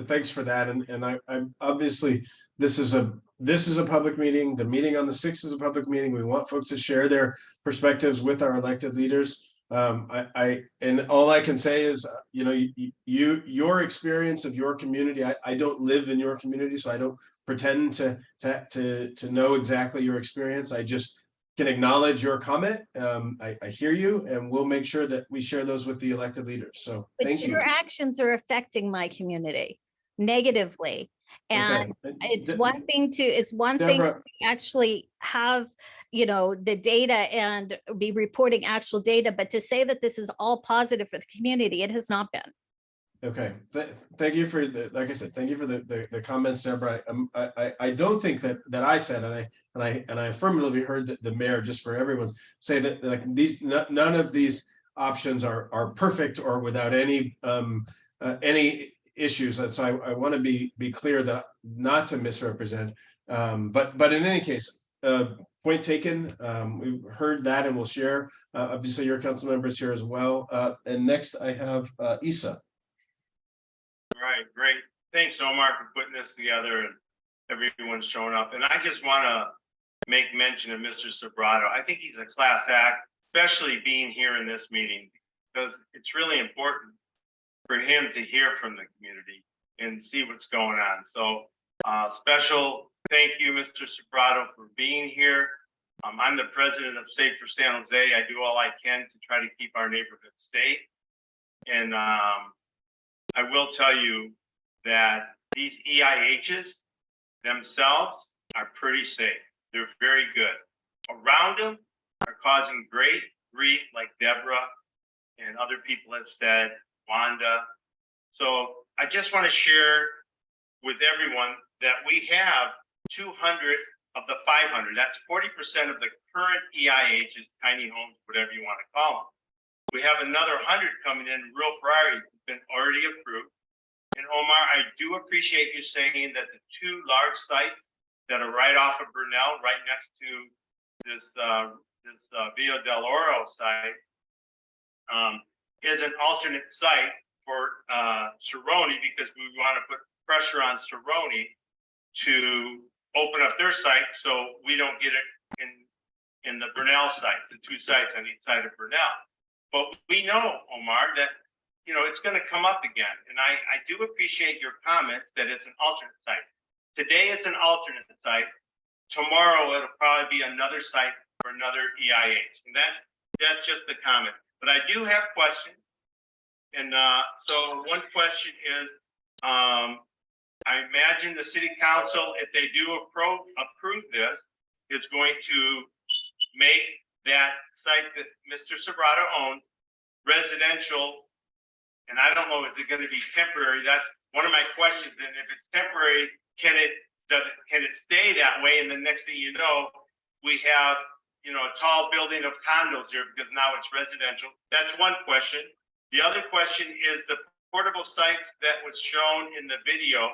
S1: thanks for that. And I'm obviously, this is a public meeting. The meeting on the 6th is a public meeting. We want folks to share their perspectives with our elected leaders. And all I can say is, you know, your experience of your community, I don't live in your community, so I don't pretend to know exactly your experience. I just can acknowledge your comment. I hear you, and we'll make sure that we share those with the elected leaders. So thank you.
S13: But your actions are affecting my community negatively. And
S1: okay.
S13: it's one thing to actually have, you know, the data and be reporting actual data, but to say that this is all positive for the community, it has not been.
S1: Okay, thank you for like I said, thank you for the comments, Deborah. I don't think that I said, and I affirmatively heard the mayor, just for everyone, say that like none of these options are perfect or without any issues. And so I want to be clear that not to misrepresent. But in any case, point taken. We've heard that and we'll share. Obviously, your council members here as well. And next, I have Isa.
S6: All right, great. Thanks, Omar, for putting this together and everyone's showing up. And I just want to make mention of Mr. Sobrato. I think he's a class act, especially being here in this meeting, because it's really important for him to hear from the community and see what's going on. So special thank you, Mr. Sobrato, for being here. I'm the president of Safe for San Jose. I do all I can to try to keep our neighborhoods safe. And I will tell you that these EIHs themselves are pretty safe. They're very good. Around them are causing great grief, like Deborah and other people have said, Wanda. So I just want to share with everyone that we have 200 of the 500. That's 40% of the current EIHs, tiny homes, whatever you want to call them. We have another 100 coming in. Real Ferrari has been already approved. And Omar, I do appreciate you saying that the two large sites that are right off of Burnell, right next to this Villa del Oro site, is an alternate site for Cerrone, because we want to put pressure on Cerrone to open up their site so we don't get it in the Burnell site, the two sites on each side of Burnell. But we know, Omar, that it's going to come up again. And I do appreciate your comments that it's an alternate site. Today it's an alternate site. Tomorrow it'll probably be another site for another EIH. And that's just the comment. But I do have questions. And so one question is, I imagine the city council, if they do approve this, is going to make that site that Mr. Sobrato owns residential. And I don't know, is it going to be temporary? That's one of my questions. And if it's temporary, can it stay that way? And the next thing you know, we have a tall building of condos here because now it's residential. That's one question. The other question is the portable sites that was shown in the video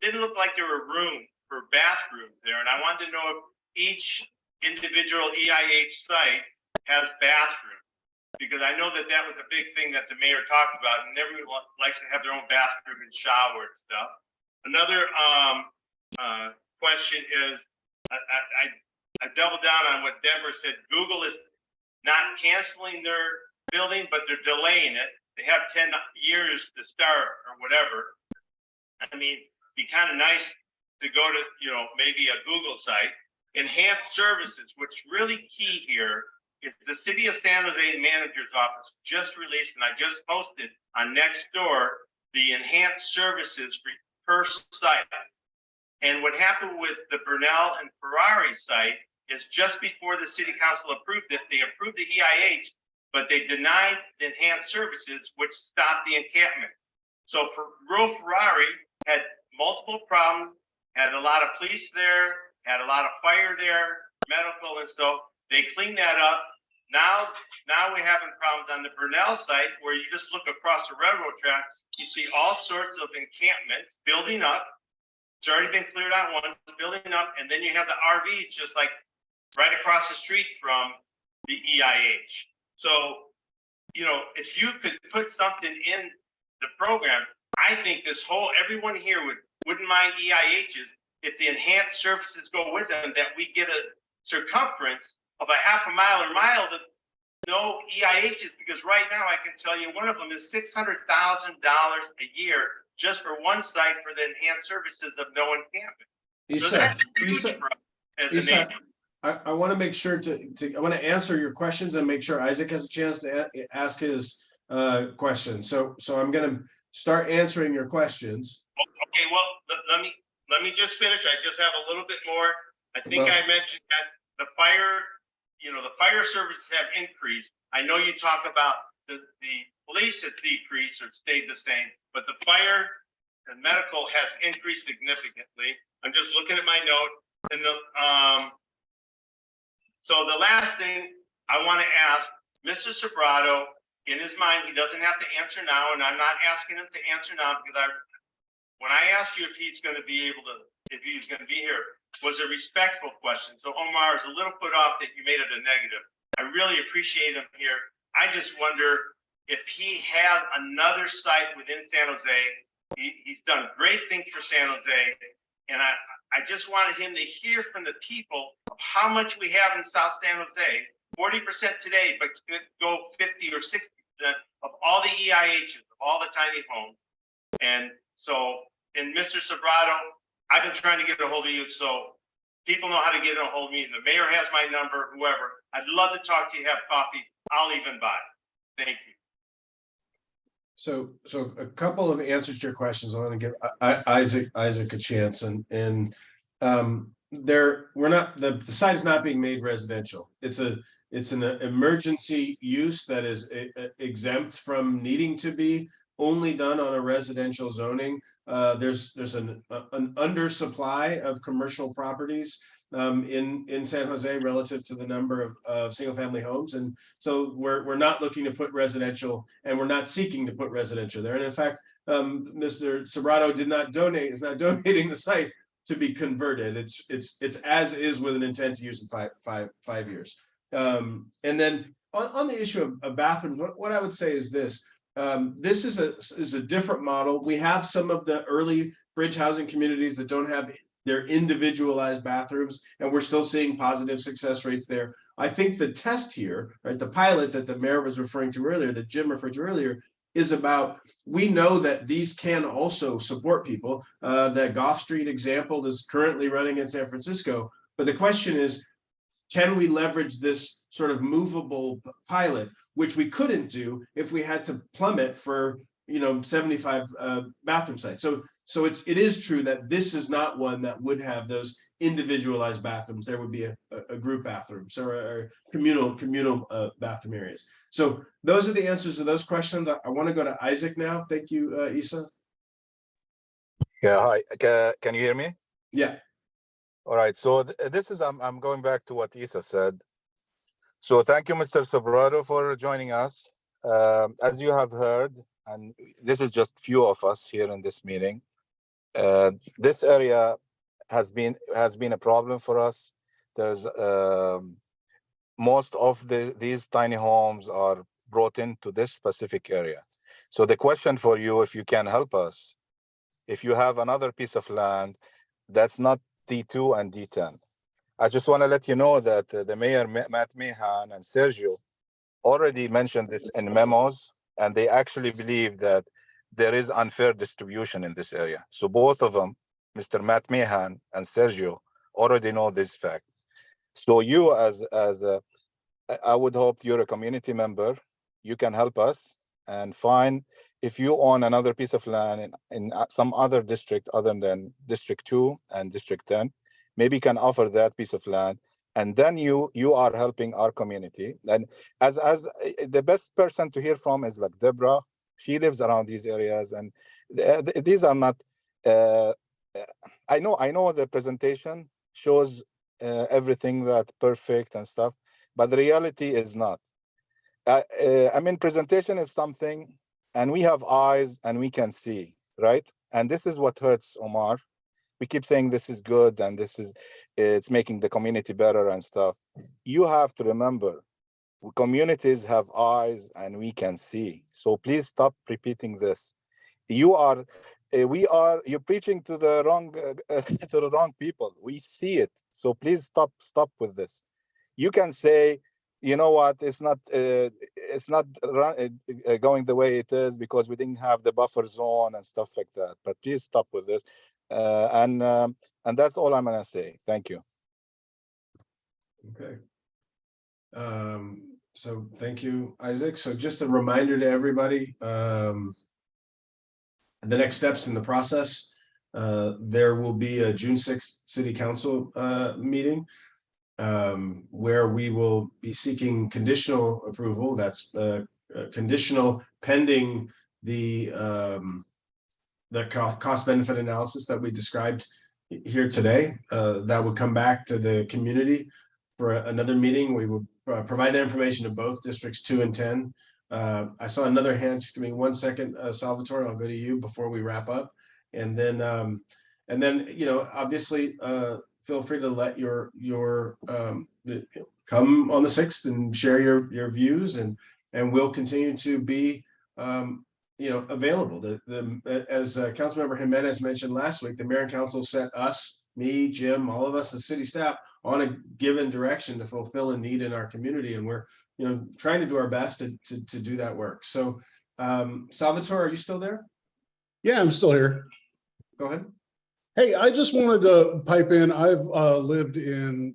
S6: didn't look like there were room for bathrooms there. And I wanted to know if each individual EIH site has bathrooms, because I know that was a big thing that the mayor talked about, and everyone likes to have their own bathroom and shower and stuff. Another question is, I double down on what Deborah said. Google is not canceling their building, but they're delaying it. They have 10 years to start or whatever. I mean, be kind of nice to go to, maybe a Google site. Enhanced services, what's really key here is the City of San Jose Manager's Office just released, and I just posted on Nextdoor, the enhanced services per site. And what happened with the Burnell and Ferrari site is just before the City Council approved it, they approved the EIH, but they denied the enhanced services, which stopped the encampment. So for Real Ferrari had multiple problems, had a lot of police there, had a lot of fire there, medical, and so they cleaned that up. Now we're having problems on the Burnell site where you just look across the railroad tracks, you see all sorts of encampments building up. It's already been cleared out, one building up, and then you have the RVs just like right across the street from the EIH. So, if you could put something in the program, I think everyone here wouldn't mind EIHs if the enhanced services go with them, that we get a circumference of a half a mile or mile to no EIHs, because right now I can tell you one of them is $600,000 a year just for one site for the enhanced services of no encampment.
S1: I want to make sure I want to answer your questions and make sure Isaac has a chance to ask his question. So I'm going to start answering your questions.
S6: Okay, well, let me just finish. I just have a little bit more. I think I mentioned that the fire services have increased. I know you talk about the police has decreased or stayed the same, but the fire and medical has increased significantly. I'm just looking at my note. And so the last thing I want to ask Mr. Sobrato, in his mind, he doesn't have to answer now, and I'm not asking him to answer now because when I asked you if he's going to be able to, if he's going to be here, was a respectful question. So Omar is a little put off that you made it a negative. I really appreciate him here. I just wonder if he has another site within San Jose. He's done great things for San Jose. And I just wanted him to hear from the people of how much we have in South San Jose, 40% today, but could go 50 or 60% of all the EIHs, of all the tiny homes. And so, and Mr. Sobrato, I've been trying to get a hold of you, so people know how to get a hold of me. The mayor has my number, whoever. I'd love to talk to you, have coffee. I'll even buy. Thank you.
S1: So a couple of answers to your questions. I want to give Isaac a chance, and we're not, the site is not being made residential. It's an emergency use that is exempt from needing to be only done on a residential zoning. There's an undersupply of commercial properties in San Jose relative to the number of single family homes. And so we're not looking to put residential, and we're not seeking to put residential there. And in fact, Mr. Sobrato is not donating the site to be converted. It's as is with an intent to use in 5 years. And then on the issue of bathrooms, what I would say is this. This is a different model. We have some of the early bridge housing communities that don't have their individualized bathrooms, and we're still seeing positive success rates there. I think the test here, right, the pilot that the mayor was referring to earlier, that Jim referred to earlier, is about, we know that these can also support people. The Gough Street example is currently running in San Francisco, but the question is, can we leverage this sort of movable pilot, which we couldn't do if we had to plummet for 75 bathroom sites. So it is true that this is not one that would have those individualized bathrooms. There would be a group bathrooms or communal bathroom areas. So those are the answers to those questions. I want to go to Isaac now. Thank you, Isa.
S14: Yeah, hi. Can you hear me?
S1: Yeah.
S14: All right. So this is, I'm going back to what Isa said. So thank you, Mr. Sobrato, for joining us. As you have heard, and this is just few of us here in this meeting, this area has been a problem for us. There's most of these tiny homes are brought into this specific area. So the question for you, if you can help us, if you have another piece of land that's not D2 and D10. I just want to let you know that the mayor, Matt Meehan, and Sergio already mentioned this in memos, and they actually believe that there is unfair distribution in this area. So both of them, Mr. Matt Meehan and Sergio, already know this fact. So you, I would hope you're a community member, you can help us and find, if you own another piece of land in some other district other than District 2 and District 10, maybe you can offer that piece of land, and then you are helping our community. And as the best person to hear from is like Deborah. She lives around these areas, and these are not. I know the presentation shows everything that perfect and stuff, but the reality is not. I mean, presentation is something, and we have eyes and we can see, right? And this is what hurts, Omar. We keep saying this is good and it's making the community better and stuff. You have to remember, communities have eyes and we can see. So please stop repeating this. You're preaching to the wrong people. We see it. So please stop with this. You can say, you know what, it's not going the way it is because we didn't have the buffer zone and stuff like that. But please stop with this. And that's all I'm gonna say. Thank you.
S1: Okay. So thank you, Isaac. So just a reminder to everybody, the next steps in the process, there will be a June 6th City Council meeting where we will be seeking conditional approval. That's conditional pending the cost benefit analysis that we described here today. That would come back to the community for another meeting. We will provide that information to both districts 2 and 10. I saw another hand. Just give me 1 second, Salvatore. I'll go to you before we wrap up. And then obviously feel free to let your come on the 6th and share your views, and we'll continue to be available. As Councilmember Jimenez mentioned last week, the mayor and council set us, me, Jim, all of us, the city staff, on a given direction to fulfill a need in our community, and we're trying to do our best to do that work. So Salvatore, are you still there?
S15: Yeah, I'm still here.
S1: Go ahead.
S15: Hey, I just wanted to pipe in. I've lived in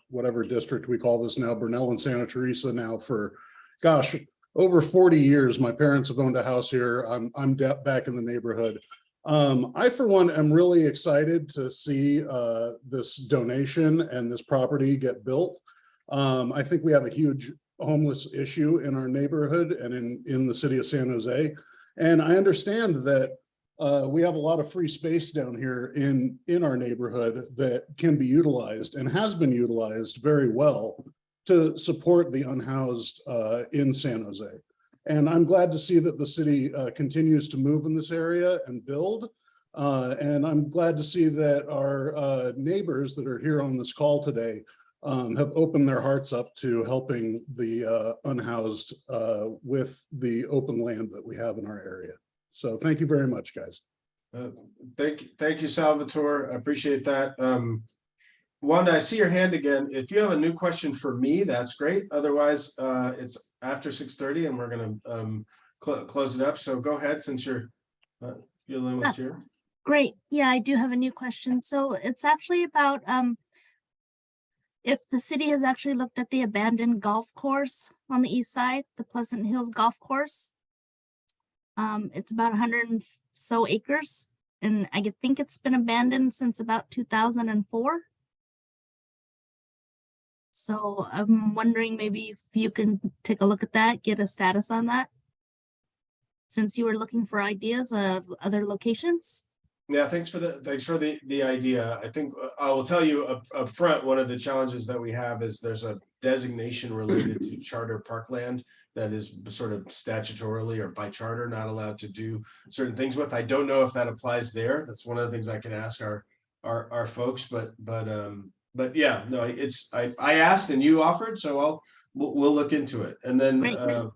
S15: whatever district we call this now, Burnell and Santa Teresa now for, gosh, over 40 years. My parents have owned a house here. I'm back in the neighborhood. I, for one, am really excited to see this donation and this property get built. I think we have a huge homeless issue in our neighborhood and in the city of San Jose. And I understand that we have a lot of free space down here in our neighborhood that can be utilized and has been utilized very well to support the unhoused in San Jose. And I'm glad to see that the city continues to move in this area and build. And I'm glad to see that our neighbors that are here on this call today have opened their hearts up to helping the unhoused with the open land that we have in our area. So thank you very much, guys.
S1: Thank you, Salvatore. I appreciate that. Wanda, I see your hand again. If you have a new question for me, that's great. Otherwise, it's after 6:30 and we're going to close it up. So go ahead, since you're Yolanda was here.
S11: Great. Yeah, I do have a new question. So it's actually about if the city has actually looked at the abandoned golf course on the east side, the Pleasant Hills Golf Course. It's about 100 and so acres, and I think it's been abandoned since about 2004. So I'm wondering maybe if you can take a look at that, get a status on that, since you were looking for ideas of other locations.
S1: Yeah, thanks for the idea. I think I will tell you up front, one of the challenges that we have is there's a designation related to charter parkland that is sort of statutorily or by charter not allowed to do certain things with. I don't know if that applies there. That's one of the things I can ask our folks, but yeah, no, I asked and you offered, so we'll look into it. And then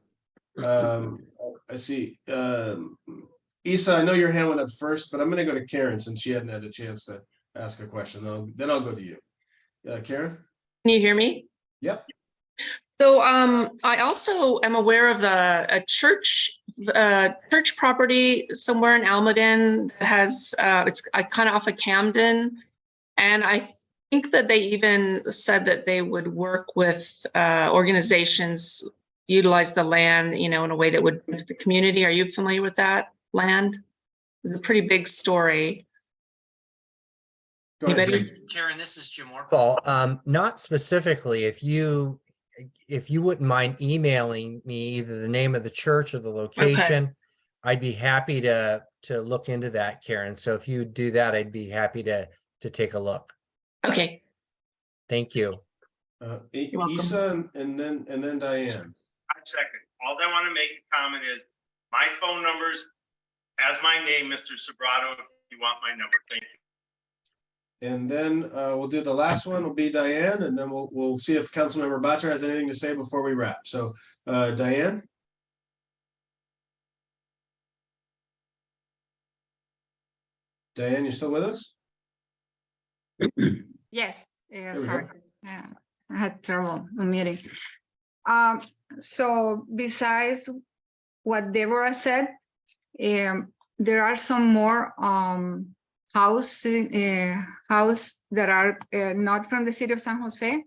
S1: I see Isa, I know your hand went up first, but I'm going to go to Karen since she hadn't had a chance to ask a question. Then I'll go to you. Karen?
S16: Can you hear me?
S1: Yep.
S16: So I also am aware of a church property somewhere in Almaden that has, it's kind of off of Camden. And I think that they even said that they would work with organizations, utilize the land, in a way that would benefit the community. Are you familiar with that land? It's a pretty big story. Anybody?
S9: Karen, this is Jim Ortball. Not specifically. If you wouldn't mind emailing me either the name of the church or the location, okay, I'd be happy to look into that, Karen. So if you do that, I'd be happy to take a look.
S16: Okay.
S9: Thank you.
S1: Isa and then Diane.
S6: 5 seconds. All I want to make a comment is my phone number's as my name, Mr. Sobrato, if you want my number. Thank you.
S1: And then we'll do the last one will be Diane, and then we'll see if Councilmember Batra has anything to say before we wrap. So Diane. Diane, you still with us?
S17: Yes, sorry. I had trouble unmuting. So besides what Deborah said, there are some more house that are not from the city of San Jose,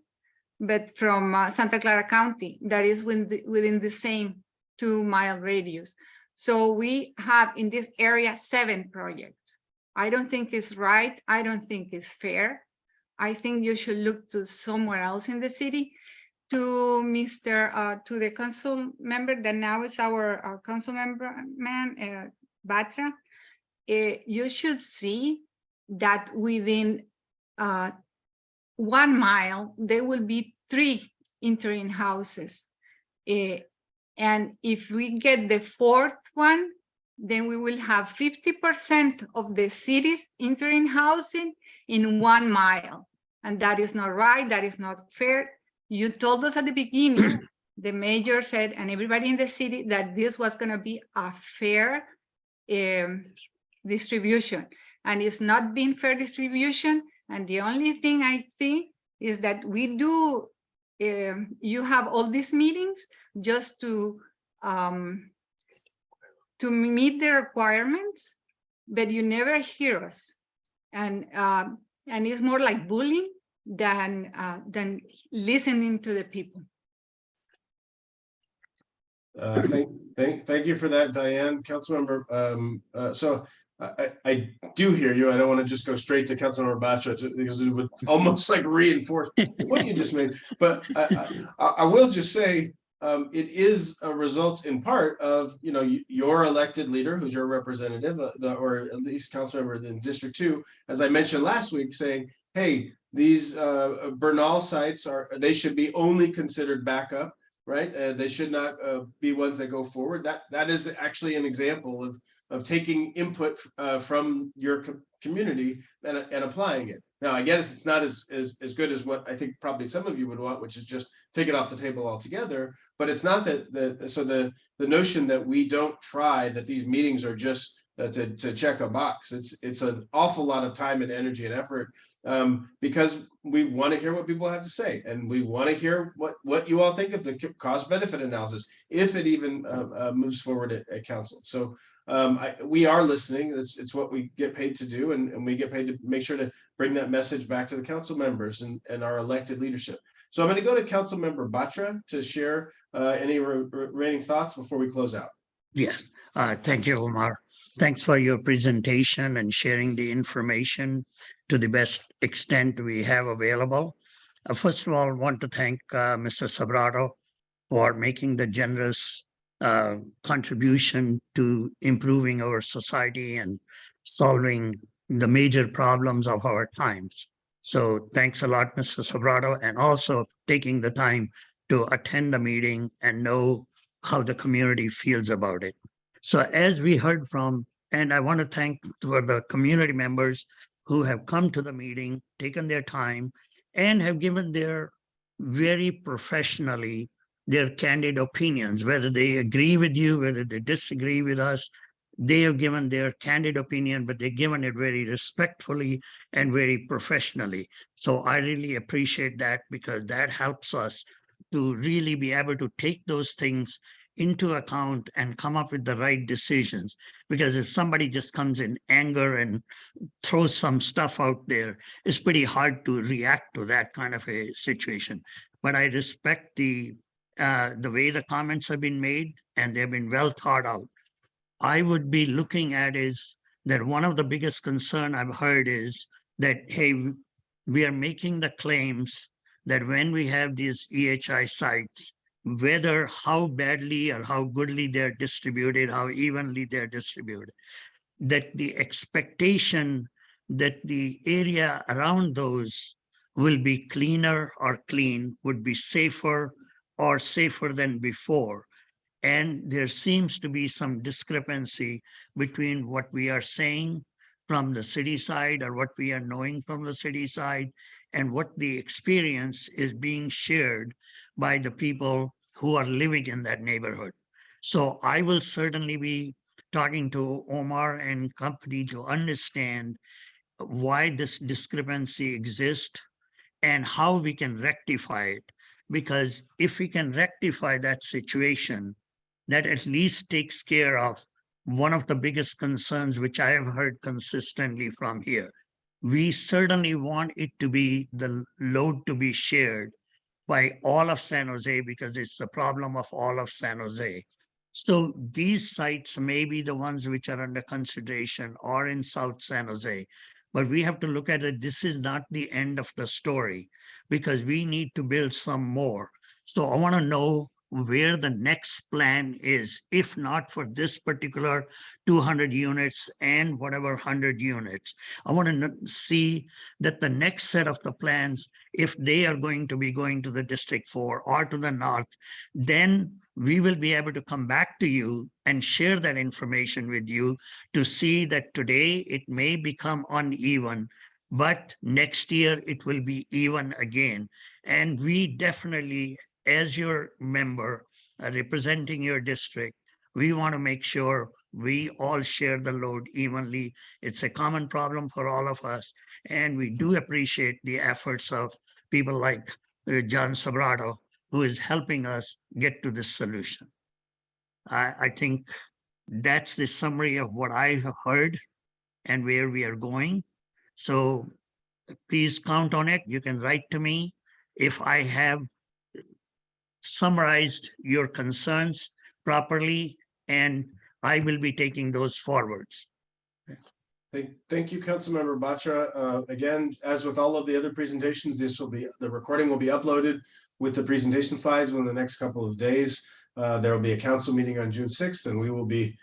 S17: but from Santa Clara County that is within the same 2-mile radius. So we have in this area 7 projects. I don't think it's right. I don't think it's fair. I think you should look to somewhere else in the city. To the council member that now is our council member, Batra, you should see that within 1 mile, there will be 3 interim houses. And if we get the 4th one, then we will have 50% of the city's interim housing in 1 mile. And that is not right, that is not fair. You told us at the beginning, the mayor said, and everybody in the city, that this was gonna be a fair distribution. And it's not been fair distribution. And the only thing I think is that we do, you have all these meetings just to meet the requirements, but you never hear us. And it's more like bullying than listening to the people.
S1: Thank you for that, Diane. Councilmember, so I do hear you. I don't want to just go straight to Councilmember Batra because it would almost like reinforce what you just made. But I will just say it is a result in part of your elected leader, who's your representative, or at least councilmember in District 2, as I mentioned last week, saying, hey, these Bernal sites they should be only considered backup. Right, they should not be ones that go forward. That is actually an example of taking input from your community and applying it. Now, I guess it's not as good as what I think probably some of you would want, which is just take it off the table altogether. But it's not so the notion that we don't try, that these meetings are just to check a box. It's an awful lot of time and energy and effort. Because we want to hear what people have to say, and we want to hear what you all think of the cost-benefit analysis, if it even moves forward at council. So we are listening. It's what we get paid to do, and we get paid to make sure to bring that message back to the council members and our elected leadership. So I'm going to go to Councilmember Batra to share any remaining thoughts before we close out.
S8: Yes, thank you, Omar. Thanks for your presentation and sharing the information to the best extent we have available. First of all, I want to thank Mr. Sobrado for making the generous contribution to improving our society and solving the major problems of our times. So thanks a lot, Mr. Sobrado, and also taking the time to attend the meeting and know how the community feels about it. So as we heard from, and I want to thank for the community members who have come to the meeting, taken their time, and have given their very professionally their candid opinions, whether they agree with you, whether they disagree with us. They have given their candid opinion, but they've given it very respectfully and very professionally. So I really appreciate that, because that helps us to really be able to take those things into account and come up with the right decisions. Because if somebody just comes in anger and throws some stuff out there, it's pretty hard to react to that kind of a situation. But I respect the way the comments have been made, and they've been well thought out. I would be looking at is that one of the biggest concern I've heard is that, hey, we are making the claims that when we have these EHI sites, whether how badly or how goodly they're distributed, how evenly they're distributed, that the expectation that the area around those will be cleaner or clean, would be safer or safer than before. And there seems to be some discrepancy between what we are saying from the city side, or what we are knowing from the city side, and what the experience is being shared by the people who are living in that neighborhood. So I will certainly be talking to Omar and company to understand why this discrepancy exists and how we can rectify it. Because if we can rectify that situation, that at least takes care of one of the biggest concerns, which I have heard consistently from here. We certainly want it to be the load to be shared by all of San Jose, because it's the problem of all of San Jose. So these sites may be the ones which are under consideration or in South San Jose, but we have to look at it. This is not the end of the story, because we need to build some more. So I want to know where the next plan is, if not for this particular 200 units and whatever 100 units. I want to see that the next set of the plans, if they are going to be going to the District 4 or to the north, then we will be able to come back to you and share that information with you to see that today it may become uneven, but next year it will be even again. And we definitely, as your member representing your district, we want to make sure we all share the load evenly. It's a common problem for all of us. And we do appreciate the efforts of people like John Sobrato, who is helping us get to this solution. I think that's the summary of what I have heard and where we are going. So please count on it. You can write to me if I have summarized your concerns properly, and I will be taking those forwards.
S1: Thank you, Councilmember Batra. Again, as with all of the other presentations, the recording will be uploaded with the presentation slides within the next couple of days. There will be a council meeting on June 6th, and we will be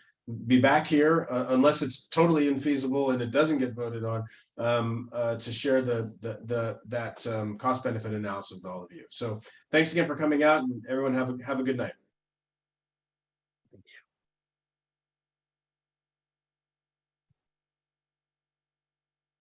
S1: back here unless it's totally infeasible and it doesn't get voted on, to share that cost benefit analysis with all of you. So thanks again for coming out, and everyone have a good night.